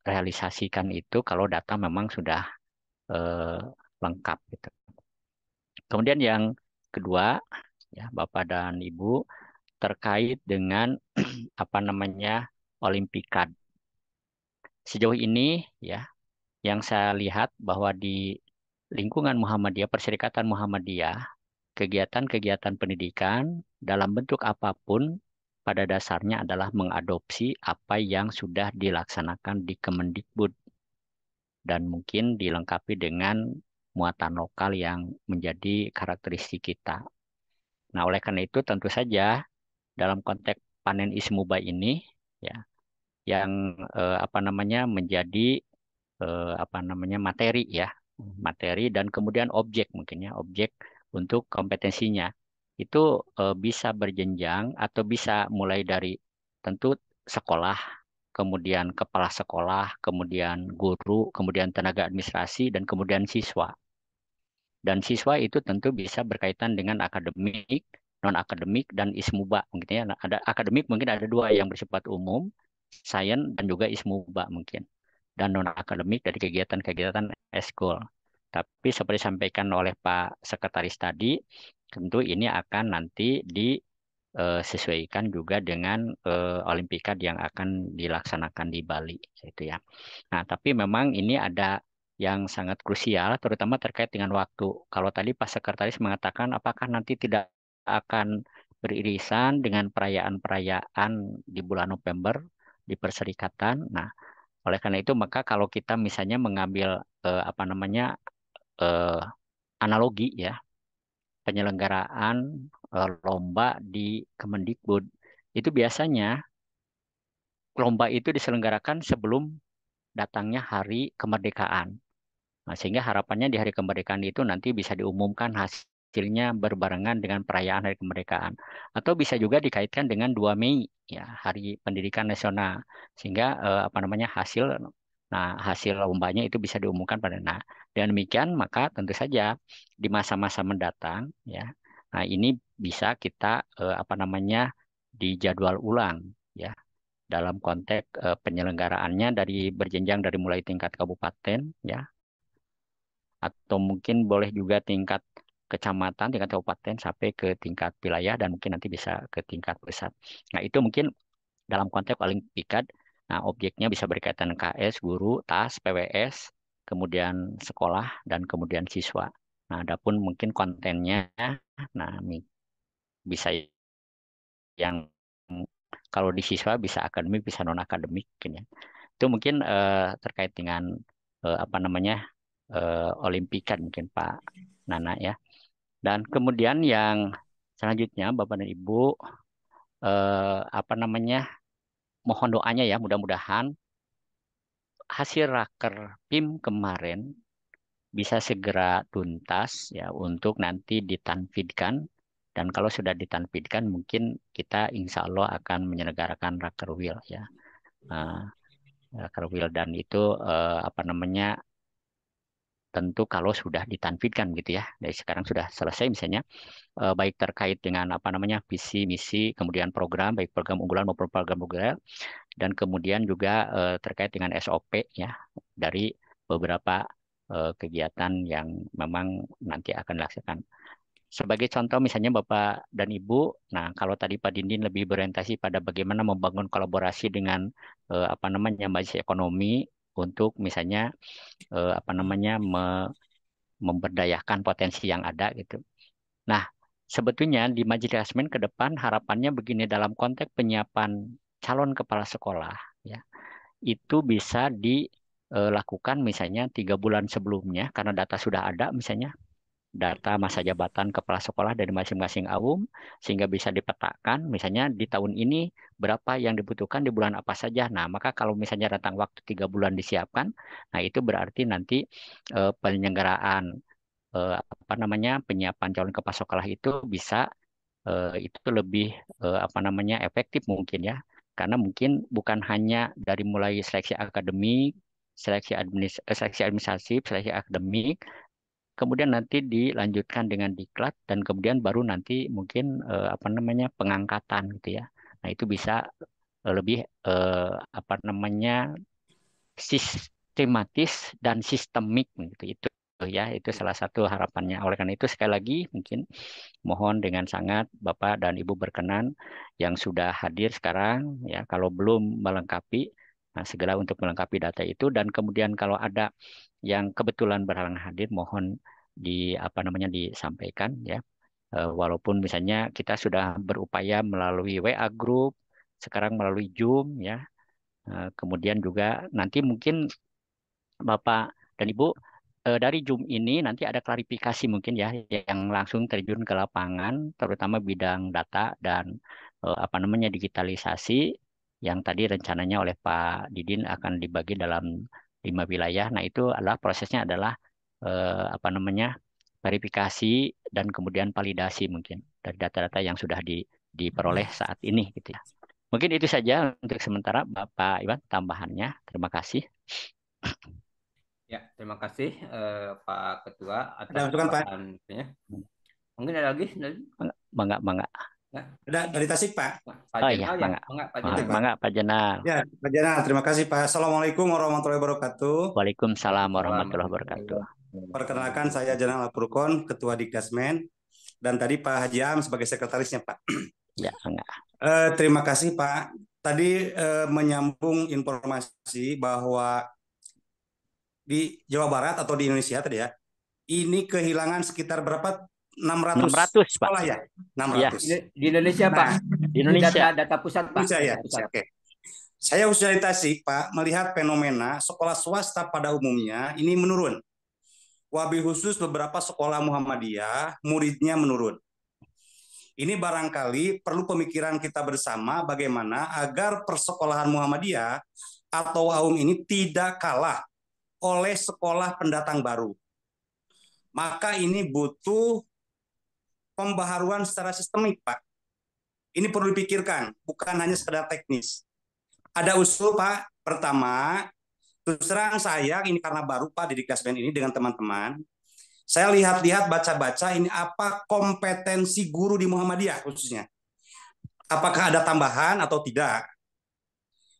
realisasikan itu kalau data memang sudah lengkap gitu. Kemudian yang kedua ya Bapak dan Ibu, terkait dengan Olimpikad. Sejauh ini ya, yang saya lihat bahwa di lingkungan Muhammadiyah, Perserikatan Muhammadiyah, kegiatan-kegiatan pendidikan dalam bentuk apapun pada dasarnya adalah mengadopsi apa yang sudah dilaksanakan di Kemendikbud dan mungkin dilengkapi dengan muatan lokal yang menjadi karakteristik kita. Nah, oleh karena itu tentu saja dalam konteks panen ismuba ini ya, yang menjadi materi ya, materi dan kemudian objek mungkin ya, objek untuk kompetensinya itu bisa berjenjang atau bisa mulai dari tentu sekolah, kemudian kepala sekolah, kemudian guru, kemudian tenaga administrasi dan kemudian siswa. Dan siswa itu tentu bisa berkaitan dengan akademik, non-akademik, dan ismuba. Mungkin ya, ada akademik mungkin ada dua yang bersifat umum, sains dan juga ismuba mungkin. Dan non-akademik dari kegiatan-kegiatan eskul. Tapi seperti disampaikan oleh Pak Sekretaris tadi, tentu ini akan nanti disesuaikan juga dengan Olimpikad yang akan dilaksanakan di Bali. Gitu ya. Nah, tapi memang ini ada yang sangat krusial, terutama terkait dengan waktu. Kalau tadi Pak Sekretaris mengatakan apakah nanti tidak akan beririsan dengan perayaan-perayaan di bulan November, di perserikatan. Nah, oleh karena itu maka kalau kita misalnya mengambil analogi ya, penyelenggaraan lomba di Kemendikbud itu biasanya lomba itu diselenggarakan sebelum datangnya hari kemerdekaan. Nah, sehingga harapannya di hari kemerdekaan itu nanti bisa diumumkan hasilnya berbarengan dengan perayaan hari kemerdekaan. Atau bisa juga dikaitkan dengan 2 Mei, ya, Hari Pendidikan Nasional. Sehingga hasil lombanya itu bisa diumumkan pada. Nah, dengan demikian maka tentu saja di masa-masa mendatang, ya. Nah, ini bisa kita dijadwal ulang, ya, dalam konteks penyelenggaraannya berjenjang dari mulai tingkat kabupaten, ya, atau mungkin boleh juga tingkat kecamatan, tingkat kabupaten sampai ke tingkat wilayah dan mungkin nanti bisa ke tingkat pusat. Nah, itu mungkin dalam konteks paling pikat. Nah, objeknya bisa berkaitan KS, guru, TAS, PWS, kemudian sekolah dan kemudian siswa. Nah, adapun mungkin kontennya, nah bisa yang kalau di siswa bisa akademik, bisa non akademik, ya. Itu mungkin terkait dengan Olimpikan mungkin Pak Nana, ya. Dan kemudian yang selanjutnya Bapak dan Ibu mohon doanya ya, mudah-mudahan hasil raker PIM kemarin bisa segera tuntas ya untuk nanti ditanfidkan, dan kalau sudah ditanfidkan mungkin kita insya Allah akan menyelenggarakan raker will, ya. Raker will, dan itu tentu kalau sudah ditanfidkan gitu ya, dari sekarang sudah selesai misalnya, baik terkait dengan visi misi, kemudian program, baik program unggulan maupun program unggulan, dan kemudian juga terkait dengan SOP ya dari beberapa kegiatan yang memang nanti akan dilaksanakan. Sebagai contoh misalnya Bapak dan Ibu, nah kalau tadi Pak Dindin lebih berorientasi pada bagaimana membangun kolaborasi dengan majelis ekonomi untuk misalnya memberdayakan potensi yang ada gitu. Nah, sebetulnya di Majelis Asmen ke depan harapannya begini, dalam konteks penyiapan calon kepala sekolah, ya, itu bisa dilakukan misalnya 3 bulan sebelumnya karena data sudah ada, misalnya data masa jabatan kepala sekolah dari masing-masing AUM, sehingga bisa dipetakan misalnya di tahun ini berapa yang dibutuhkan di bulan apa saja. Nah, maka kalau misalnya rentang waktu 3 bulan disiapkan, nah itu berarti nanti penyelenggaraan penyiapan calon kepala sekolah itu bisa itu lebih efektif mungkin ya, karena mungkin bukan hanya dari mulai seleksi akademik, seleksi administratif, seleksi akademik, kemudian nanti dilanjutkan dengan diklat, dan kemudian baru nanti mungkin pengangkatan gitu ya. Nah, itu bisa lebih sistematis dan sistemik gitu. Itu ya, itu salah satu harapannya. Oleh karena itu sekali lagi mungkin mohon dengan sangat Bapak dan Ibu berkenan yang sudah hadir sekarang, ya, kalau belum melengkapi, nah segera untuk melengkapi data itu, dan kemudian kalau ada yang kebetulan berhalangan hadir mohon disampaikan ya. Walaupun misalnya kita sudah berupaya melalui WA group, sekarang melalui Zoom ya. Kemudian juga nanti mungkin Bapak dan Ibu dari Zoom ini nanti ada klarifikasi mungkin ya yang langsung terjun ke lapangan, terutama bidang data dan digitalisasi yang tadi rencananya oleh Pak Didin akan dibagi dalam 5 wilayah. Nah, itu adalah prosesnya adalah verifikasi dan kemudian validasi mungkin dari data-data yang sudah diperoleh saat ini gitu ya. Mungkin itu saja untuk sementara Bapak Iwan, tambahannya. Terima kasih. Ya, terima kasih Pak Ketua atas Ada masukan, Pak? tambahannya. Mungkin ada lagi? Bangga. Ya. Ada dari Tasik, Pak. Pak Jenal ya? Bangga, Pak Jenal. Ya, Pak Jenal, terima kasih, Pak. Assalamualaikum warahmatullahi wabarakatuh. Waalaikumsalam warahmatullahi wabarakatuh. Perkenalkan, saya Jenal Apurkon, Ketua Dikdasmen, dan tadi Pak Haji Am sebagai sekretarisnya, Pak. Ya, enggak. Terima kasih, Pak. Tadi menyambung informasi bahwa di Jawa Barat atau di Indonesia tadi ya, ini kehilangan sekitar berapa? 600 sekolah, Pak. Ya? 600. Ya. Di Indonesia, Pak. Di Indonesia. Data pusat, Pak. Indonesia, ya. Oke. Saya khususnya di Tasik, Pak, melihat fenomena sekolah swasta pada umumnya ini menurun. Wabil khusus beberapa sekolah Muhammadiyah, muridnya menurun. Ini barangkali perlu pemikiran kita bersama bagaimana agar persekolahan Muhammadiyah atau AUM ini tidak kalah oleh sekolah pendatang baru. Maka ini butuh pembaharuan secara sistemik, Pak. Ini perlu dipikirkan, bukan hanya sekedar teknis. Ada usul, Pak. Pertama, terus terang saya ini karena baru Pak di Dikdasmen ini dengan teman-teman, saya lihat-lihat baca-baca ini apa kompetensi guru di Muhammadiyah khususnya. Apakah ada tambahan atau tidak?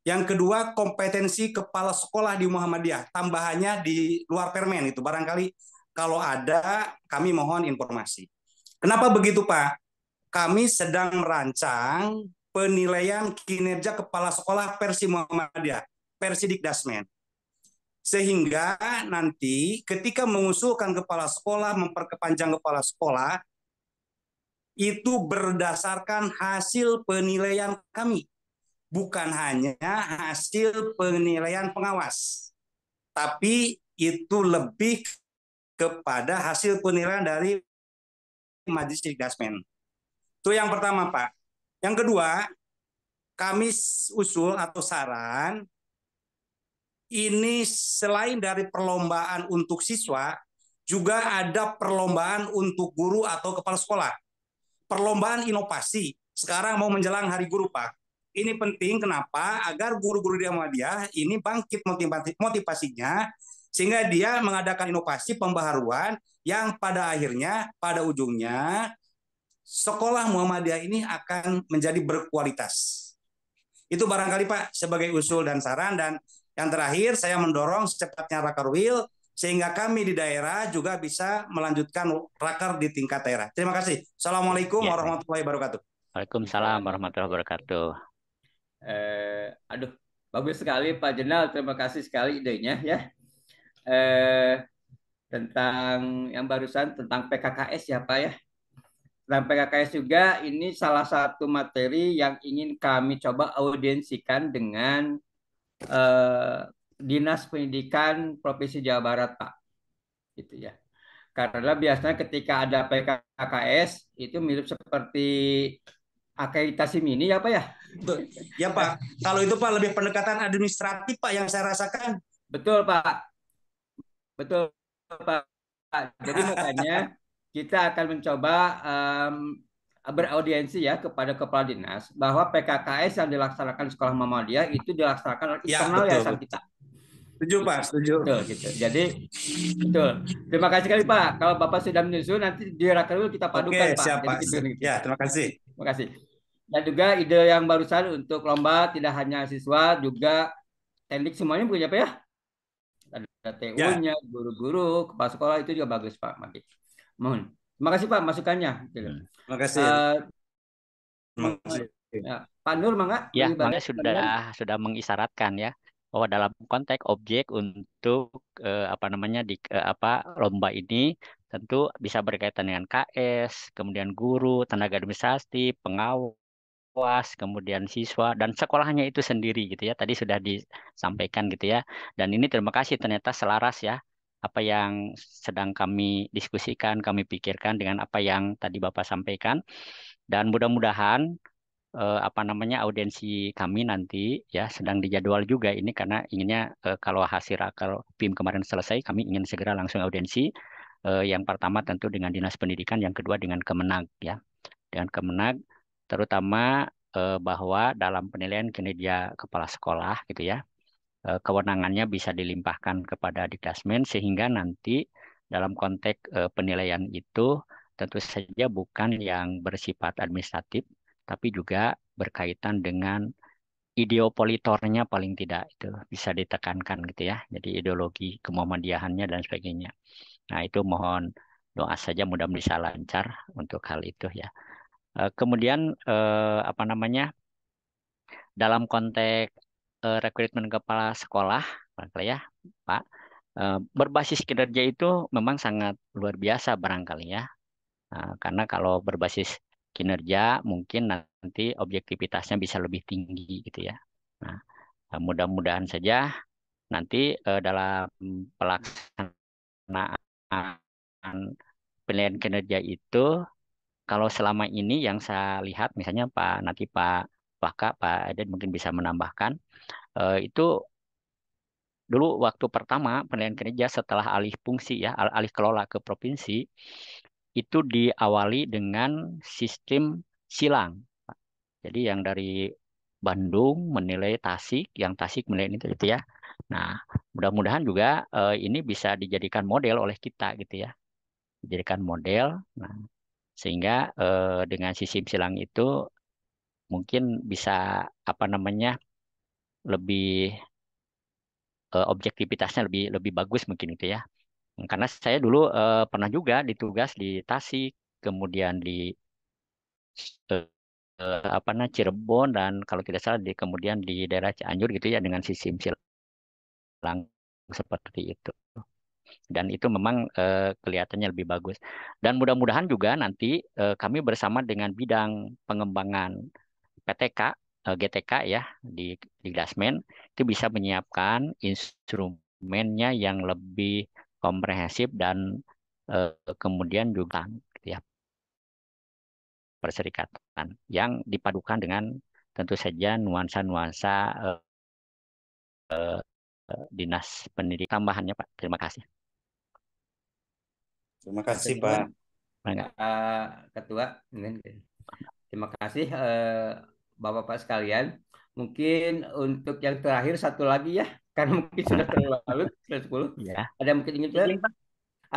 Yang kedua, kompetensi kepala sekolah di Muhammadiyah, tambahannya di luar permen itu barangkali kalau ada kami mohon informasi. Kenapa begitu, Pak? Kami sedang merancang penilaian kinerja kepala sekolah versi Muhammadiyah, versi Dikdasmen. Sehingga nanti ketika mengusulkan kepala sekolah, memperkepanjang kepala sekolah, itu berdasarkan hasil penilaian kami. Bukan hanya hasil penilaian pengawas. Tapi itu lebih kepada hasil penilaian dari Majelis Dikdasmen. Itu yang pertama, Pak. Yang kedua, kami usul atau saran, ini selain dari perlombaan untuk siswa, juga ada perlombaan untuk guru atau kepala sekolah. Perlombaan inovasi. Sekarang mau menjelang Hari Guru, Pak. Ini penting kenapa? Agar guru-guru di Muhammadiyah ini bangkit motivasinya, sehingga dia mengadakan inovasi pembaharuan yang pada akhirnya, pada ujungnya, sekolah Muhammadiyah ini akan menjadi berkualitas. Itu barangkali Pak sebagai usul dan saran. Dan yang terakhir saya mendorong secepatnya Rakerwil sehingga kami di daerah juga bisa melanjutkan raker di tingkat daerah. Terima kasih. Assalamualaikum warahmatullahi wabarakatuh. Waalaikumsalam warahmatullahi wabarakatuh. Aduh, bagus sekali Pak Jenal. Terima kasih sekali idenya ya. Tentang yang barusan tentang PKKS ya Pak ya. Tentang PKKS juga ini salah satu materi yang ingin kami coba audiensikan dengan Dinas Pendidikan Provinsi Jawa Barat Pak. Gitu ya. Karena biasanya ketika ada PKKS itu mirip seperti akreditasi mini ya Pak ya. Ya Pak, kalau itu Pak lebih pendekatan administratif Pak yang saya rasakan. Betul Pak. Betul Pak. Jadi makanya kita akan mencoba beraudiensi ya kepada kepala dinas bahwa PKKS yang dilaksanakan di sekolah Muhammadiyah itu dilaksanakan oleh internal yayasan kita. Setuju Pak, setuju. Betul gitu. Jadi betul. Terima kasih sekali Pak. Kalau Bapak sudah menyusun nanti di Rakerwil kita padukan Oke, Pak. siap, Jadi Pak. gitu. Ya, terima kasih. Terima kasih. Dan juga ide yang barusan untuk lomba tidak hanya siswa juga teknik semuanya punya Pak ya. Ada TU-nya, guru-guru, kepala sekolah itu juga bagus Pak. Mohon. Terima kasih Pak masukannya. Terima kasih. Ya, Pak Nur mangga. Ya, Mangga sudah mengisyaratkan ya bahwa dalam konteks objek untuk lomba ini tentu bisa berkaitan dengan KS, kemudian guru, tenaga administrasi, pengawas, kemudian siswa dan sekolahnya itu sendiri gitu ya. Tadi sudah disampaikan gitu ya. Dan ini terima kasih ternyata selaras ya apa yang sedang kami diskusikan, kami pikirkan dengan apa yang tadi Bapak sampaikan. Dan mudah-mudahan audiensi kami nanti ya sedang dijadwal juga ini karena inginnya kalau PIM kemarin selesai kami ingin segera langsung audiensi yang pertama tentu dengan Dinas Pendidikan, yang kedua dengan Kemenag ya. Dengan Kemenag terutama bahwa dalam penilaian kinerja kepala sekolah gitu ya, kewenangannya bisa dilimpahkan kepada Dikdasmen sehingga nanti dalam konteks penilaian itu tentu saja bukan yang bersifat administratif tapi juga berkaitan dengan ideopolitornya paling tidak itu bisa ditekankan gitu ya. Jadi ideologi kemuhammadiyahannya dan sebagainya. Nah itu mohon doa saja mudah-mudahan bisa lancar untuk hal itu ya. Kemudian dalam konteks rekrutmen kepala sekolah, ya Pak, berbasis kinerja itu memang sangat luar biasa barangkali ya. Karena kalau berbasis kinerja mungkin nanti objektivitasnya bisa lebih tinggi gitu ya. Nah, Mudah-mudahan saja nanti dalam pelaksanaan penilaian kinerja itu, kalau selama ini yang saya lihat, misalnya Pak Waka, Pak Eden mungkin bisa menambahkan, itu dulu waktu pertama penilaian kinerja setelah alih fungsi ya, alih kelola ke provinsi, itu diawali dengan sistem silang. Jadi yang dari Bandung menilai Tasik, yang Tasik menilai itu ya. Nah, mudah-mudahan juga ini bisa dijadikan model oleh kita gitu ya. Dijadikan model. Nah, sehingga dengan sistem silang itu mungkin bisa apa namanya lebih objektivitasnya lebih lebih bagus mungkin itu ya. Karena saya dulu pernah juga ditugas di Tasik, kemudian di eh, apa namanya Cirebon dan kalau tidak salah kemudian di daerah Cianjur gitu ya dengan sistem silang seperti itu. Dan itu memang kelihatannya lebih bagus. Dan mudah-mudahan juga nanti kami bersama dengan bidang pengembangan PTK, GTK ya di Dasmen itu bisa menyiapkan instrumennya yang lebih komprehensif dan kemudian juga gitu ya perserikatan yang dipadukan dengan tentu saja nuansa-nuansa dinas pendidikan tambahannya Pak. Terima kasih. Terima kasih Matur Pak. nuwun, Enggak. Ketua. Terima kasih Bapak-Bapak sekalian. Mungkin untuk yang terakhir satu lagi ya, karena mungkin sudah terlalu sudah 10. Ya, Ada yang mungkin ingin Izin Pak,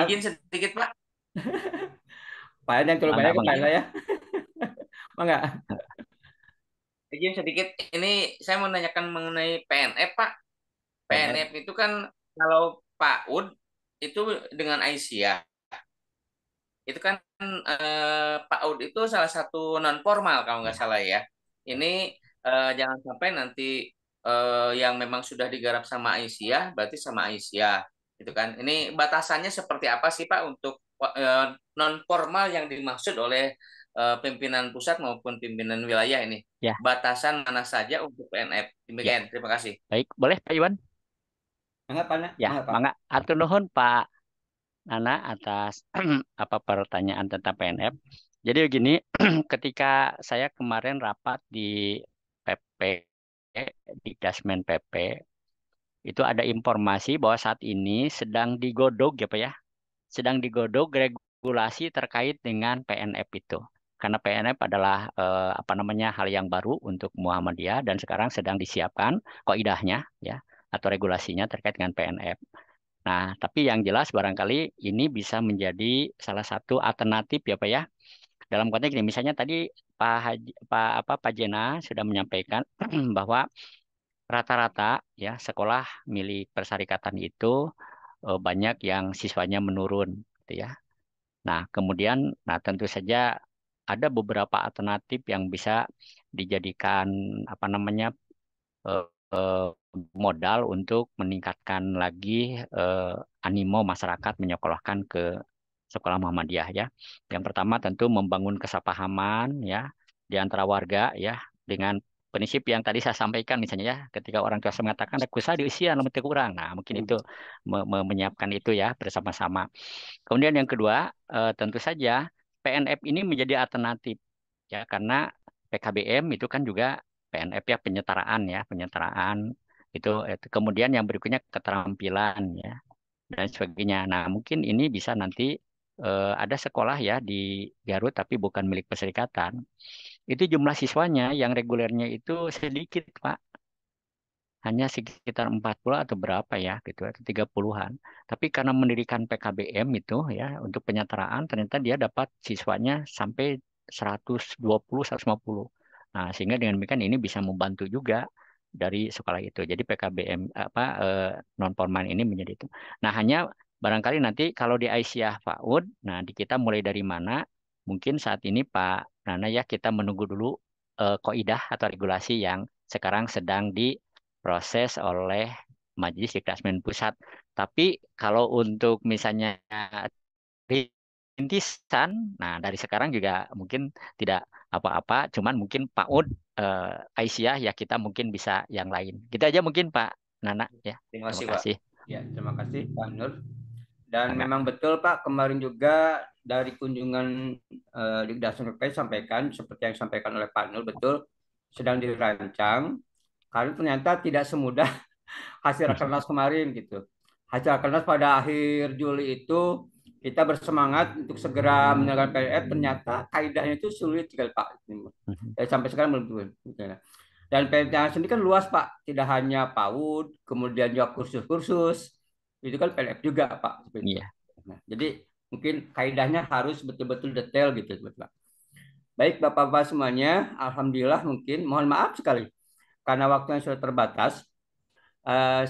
izin sedikit Pak. Pak yang terlalu mangga, banyak mangga. kepada saya. Enggak. Izin sedikit. Ini saya mau nanyakan mengenai PNF Pak. PNF PNF. itu kan kalau PAUD itu dengan Aisyah. Itu kan PAUD itu salah satu non formal kalau nggak salah ya. Ini jangan sampai nanti yang memang sudah digarap sama Aisyah berarti sama Aisyah gitu kan. Ini batasannya seperti apa sih Pak untuk non formal yang dimaksud oleh pimpinan pusat maupun pimpinan wilayah ini? Ya, Batasan mana saja untuk PNF? ya. Demikian, terima kasih. Baik, boleh Pak Iwan? Enggak, Pak. Ya, Enggak, Pak. mangga. Atur nuhun Pak Nana atas apa pertanyaan tentang PNF. Jadi begini, ketika saya kemarin rapat di PP, di Dasmen PP, itu ada informasi bahwa saat ini sedang digodok ya Pak ya, sedang digodok regulasi terkait dengan PNF itu. Karena PNF adalah apa namanya hal yang baru untuk Muhammadiyah dan sekarang sedang disiapkan kaidahnya ya atau regulasinya terkait dengan PNF. Nah, tapi yang jelas barangkali ini bisa menjadi salah satu alternatif ya Pak ya. Dalam konteks ini misalnya tadi Pak Jena sudah menyampaikan bahwa rata-rata ya sekolah milik persyarikatan itu banyak yang siswanya menurun gitu ya. Nah, kemudian nah tentu saja ada beberapa alternatif yang bisa dijadikan apa namanya eh, eh, modal untuk meningkatkan lagi animo masyarakat menyekolahkan ke sekolah Muhammadiyah ya. Yang pertama tentu membangun kesepahaman ya di antara warga ya dengan prinsip yang tadi saya sampaikan misalnya ya ketika orang tua saya mengatakan aku saya di usia lebih kurang. Nah, mungkin itu menyiapkan itu ya bersama-sama. Kemudian yang kedua tentu saja PNF ini menjadi alternatif ya karena PKBM itu kan juga PNF ya penyetaraan itu kemudian yang berikutnya keterampilan ya dan sebagainya. Nah, mungkin ini bisa nanti ada sekolah ya di Garut tapi bukan milik perserikatan. Itu jumlah siswanya yang regulernya itu sedikit, Pak. Hanya sekitar 40 atau berapa ya gitu atau 30-an. Tapi karena mendirikan PKBM itu ya untuk penyetaraan ternyata dia dapat siswanya sampai 120 150. Nah, sehingga dengan demikian ini bisa membantu juga dari sekolah itu. Jadi PKBM non formal ini menjadi itu. Nah, hanya barangkali nanti kalau di Aisyah PAUD, nah di kita mulai dari mana? Mungkin saat ini Pak Nana ya kita menunggu dulu kaidah atau regulasi yang sekarang sedang diproses oleh Majelis Diktasmen Pusat. Tapi kalau untuk misalnya rintisan. Nah, dari sekarang juga mungkin tidak apa-apa, cuman mungkin Pak Ud, Aisyah ya kita mungkin bisa yang lain. Gitu aja mungkin Pak Nana ya. Terima Terima kasih, Pak. kasih. Ya, terima kasih, Pak Nur. Dan Mangga. memang betul, Pak, kemarin juga dari kunjungan Digda Survei sampaikan, seperti yang disampaikan oleh Pak Nur, betul, sedang dirancang, karena ternyata tidak semudah hasil rakernas kemarin gitu. Hasil rakernas pada akhir Juli itu kita bersemangat untuk segera menyelesaikan PLF, ternyata kaidahnya itu sulit sekali Pak. Sampai sekarang belum turun. Dan PLF sendiri kan luas Pak, tidak hanya PAUD, kemudian juga kursus-kursus, itu kan PLF juga Pak. Iya. Nah, jadi mungkin kaidahnya harus betul-betul detail gitu Pak. Baik Bapak-Bapak semuanya, Alhamdulillah mungkin mohon maaf sekali karena waktu yang sudah terbatas.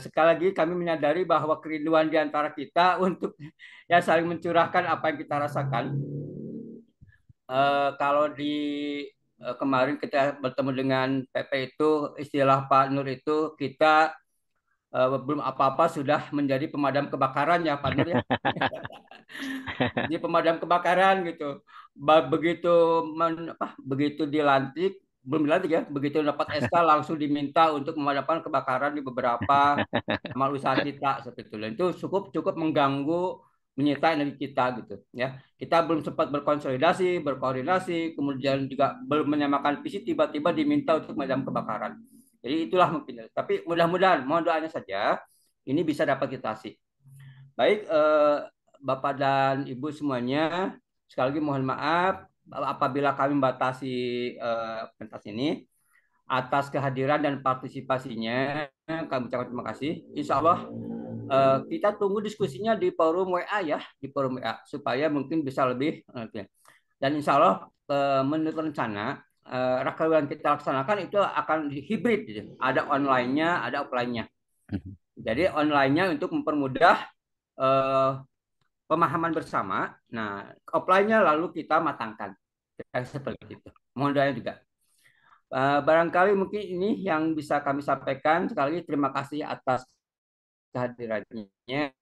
Sekali lagi kami menyadari bahwa kerinduan di antara kita untuk ya saling mencurahkan apa yang kita rasakan. Kalau di kemarin kita bertemu dengan PP itu istilah Pak Nur itu kita belum apa-apa sudah menjadi pemadam kebakaran ya Pak Nur ya. Jadi pemadam kebakaran gitu. Begitu dilantik belum dilantik ya, begitu dapat SK langsung diminta untuk memadamkan kebakaran di beberapa amal usaha kita seperti itu. Dan itu cukup mengganggu, menyita energi kita gitu ya. Kita belum sempat berkonsolidasi, berkoordinasi, kemudian juga belum menyamakan visi, tiba-tiba diminta untuk memadam kebakaran. Jadi itulah mungkin. Tapi mudah-mudahan, mohon doanya saja, ini bisa dapat kita atasi. Baik, Bapak dan Ibu semuanya, sekali lagi mohon maaf apabila kami membatasi pentas ini. Atas kehadiran dan partisipasinya, kami ucapkan terima kasih. Insya Allah kita tunggu diskusinya di forum WA ya, di forum WA supaya mungkin bisa lebih. Dan insya Allah menurut rencana rakernas yang kita laksanakan itu akan hibrid, gitu. Ada online-nya, ada offline-nya. Jadi online-nya untuk mempermudah pemahaman bersama. Nah, offline-nya lalu kita matangkan. Seperti itu. Mohon doanya juga. Barangkali mungkin ini yang bisa kami sampaikan. Sekali lagi terima kasih atas kehadirannya.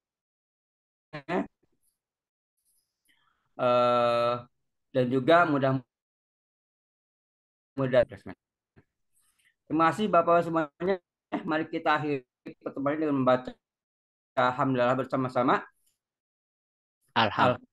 Dan juga mudah-mudahan. Terima kasih Bapak semuanya. Mari kita akhiri pertemuan dengan membaca Alhamdulillah bersama-sama. Alhamdulillah.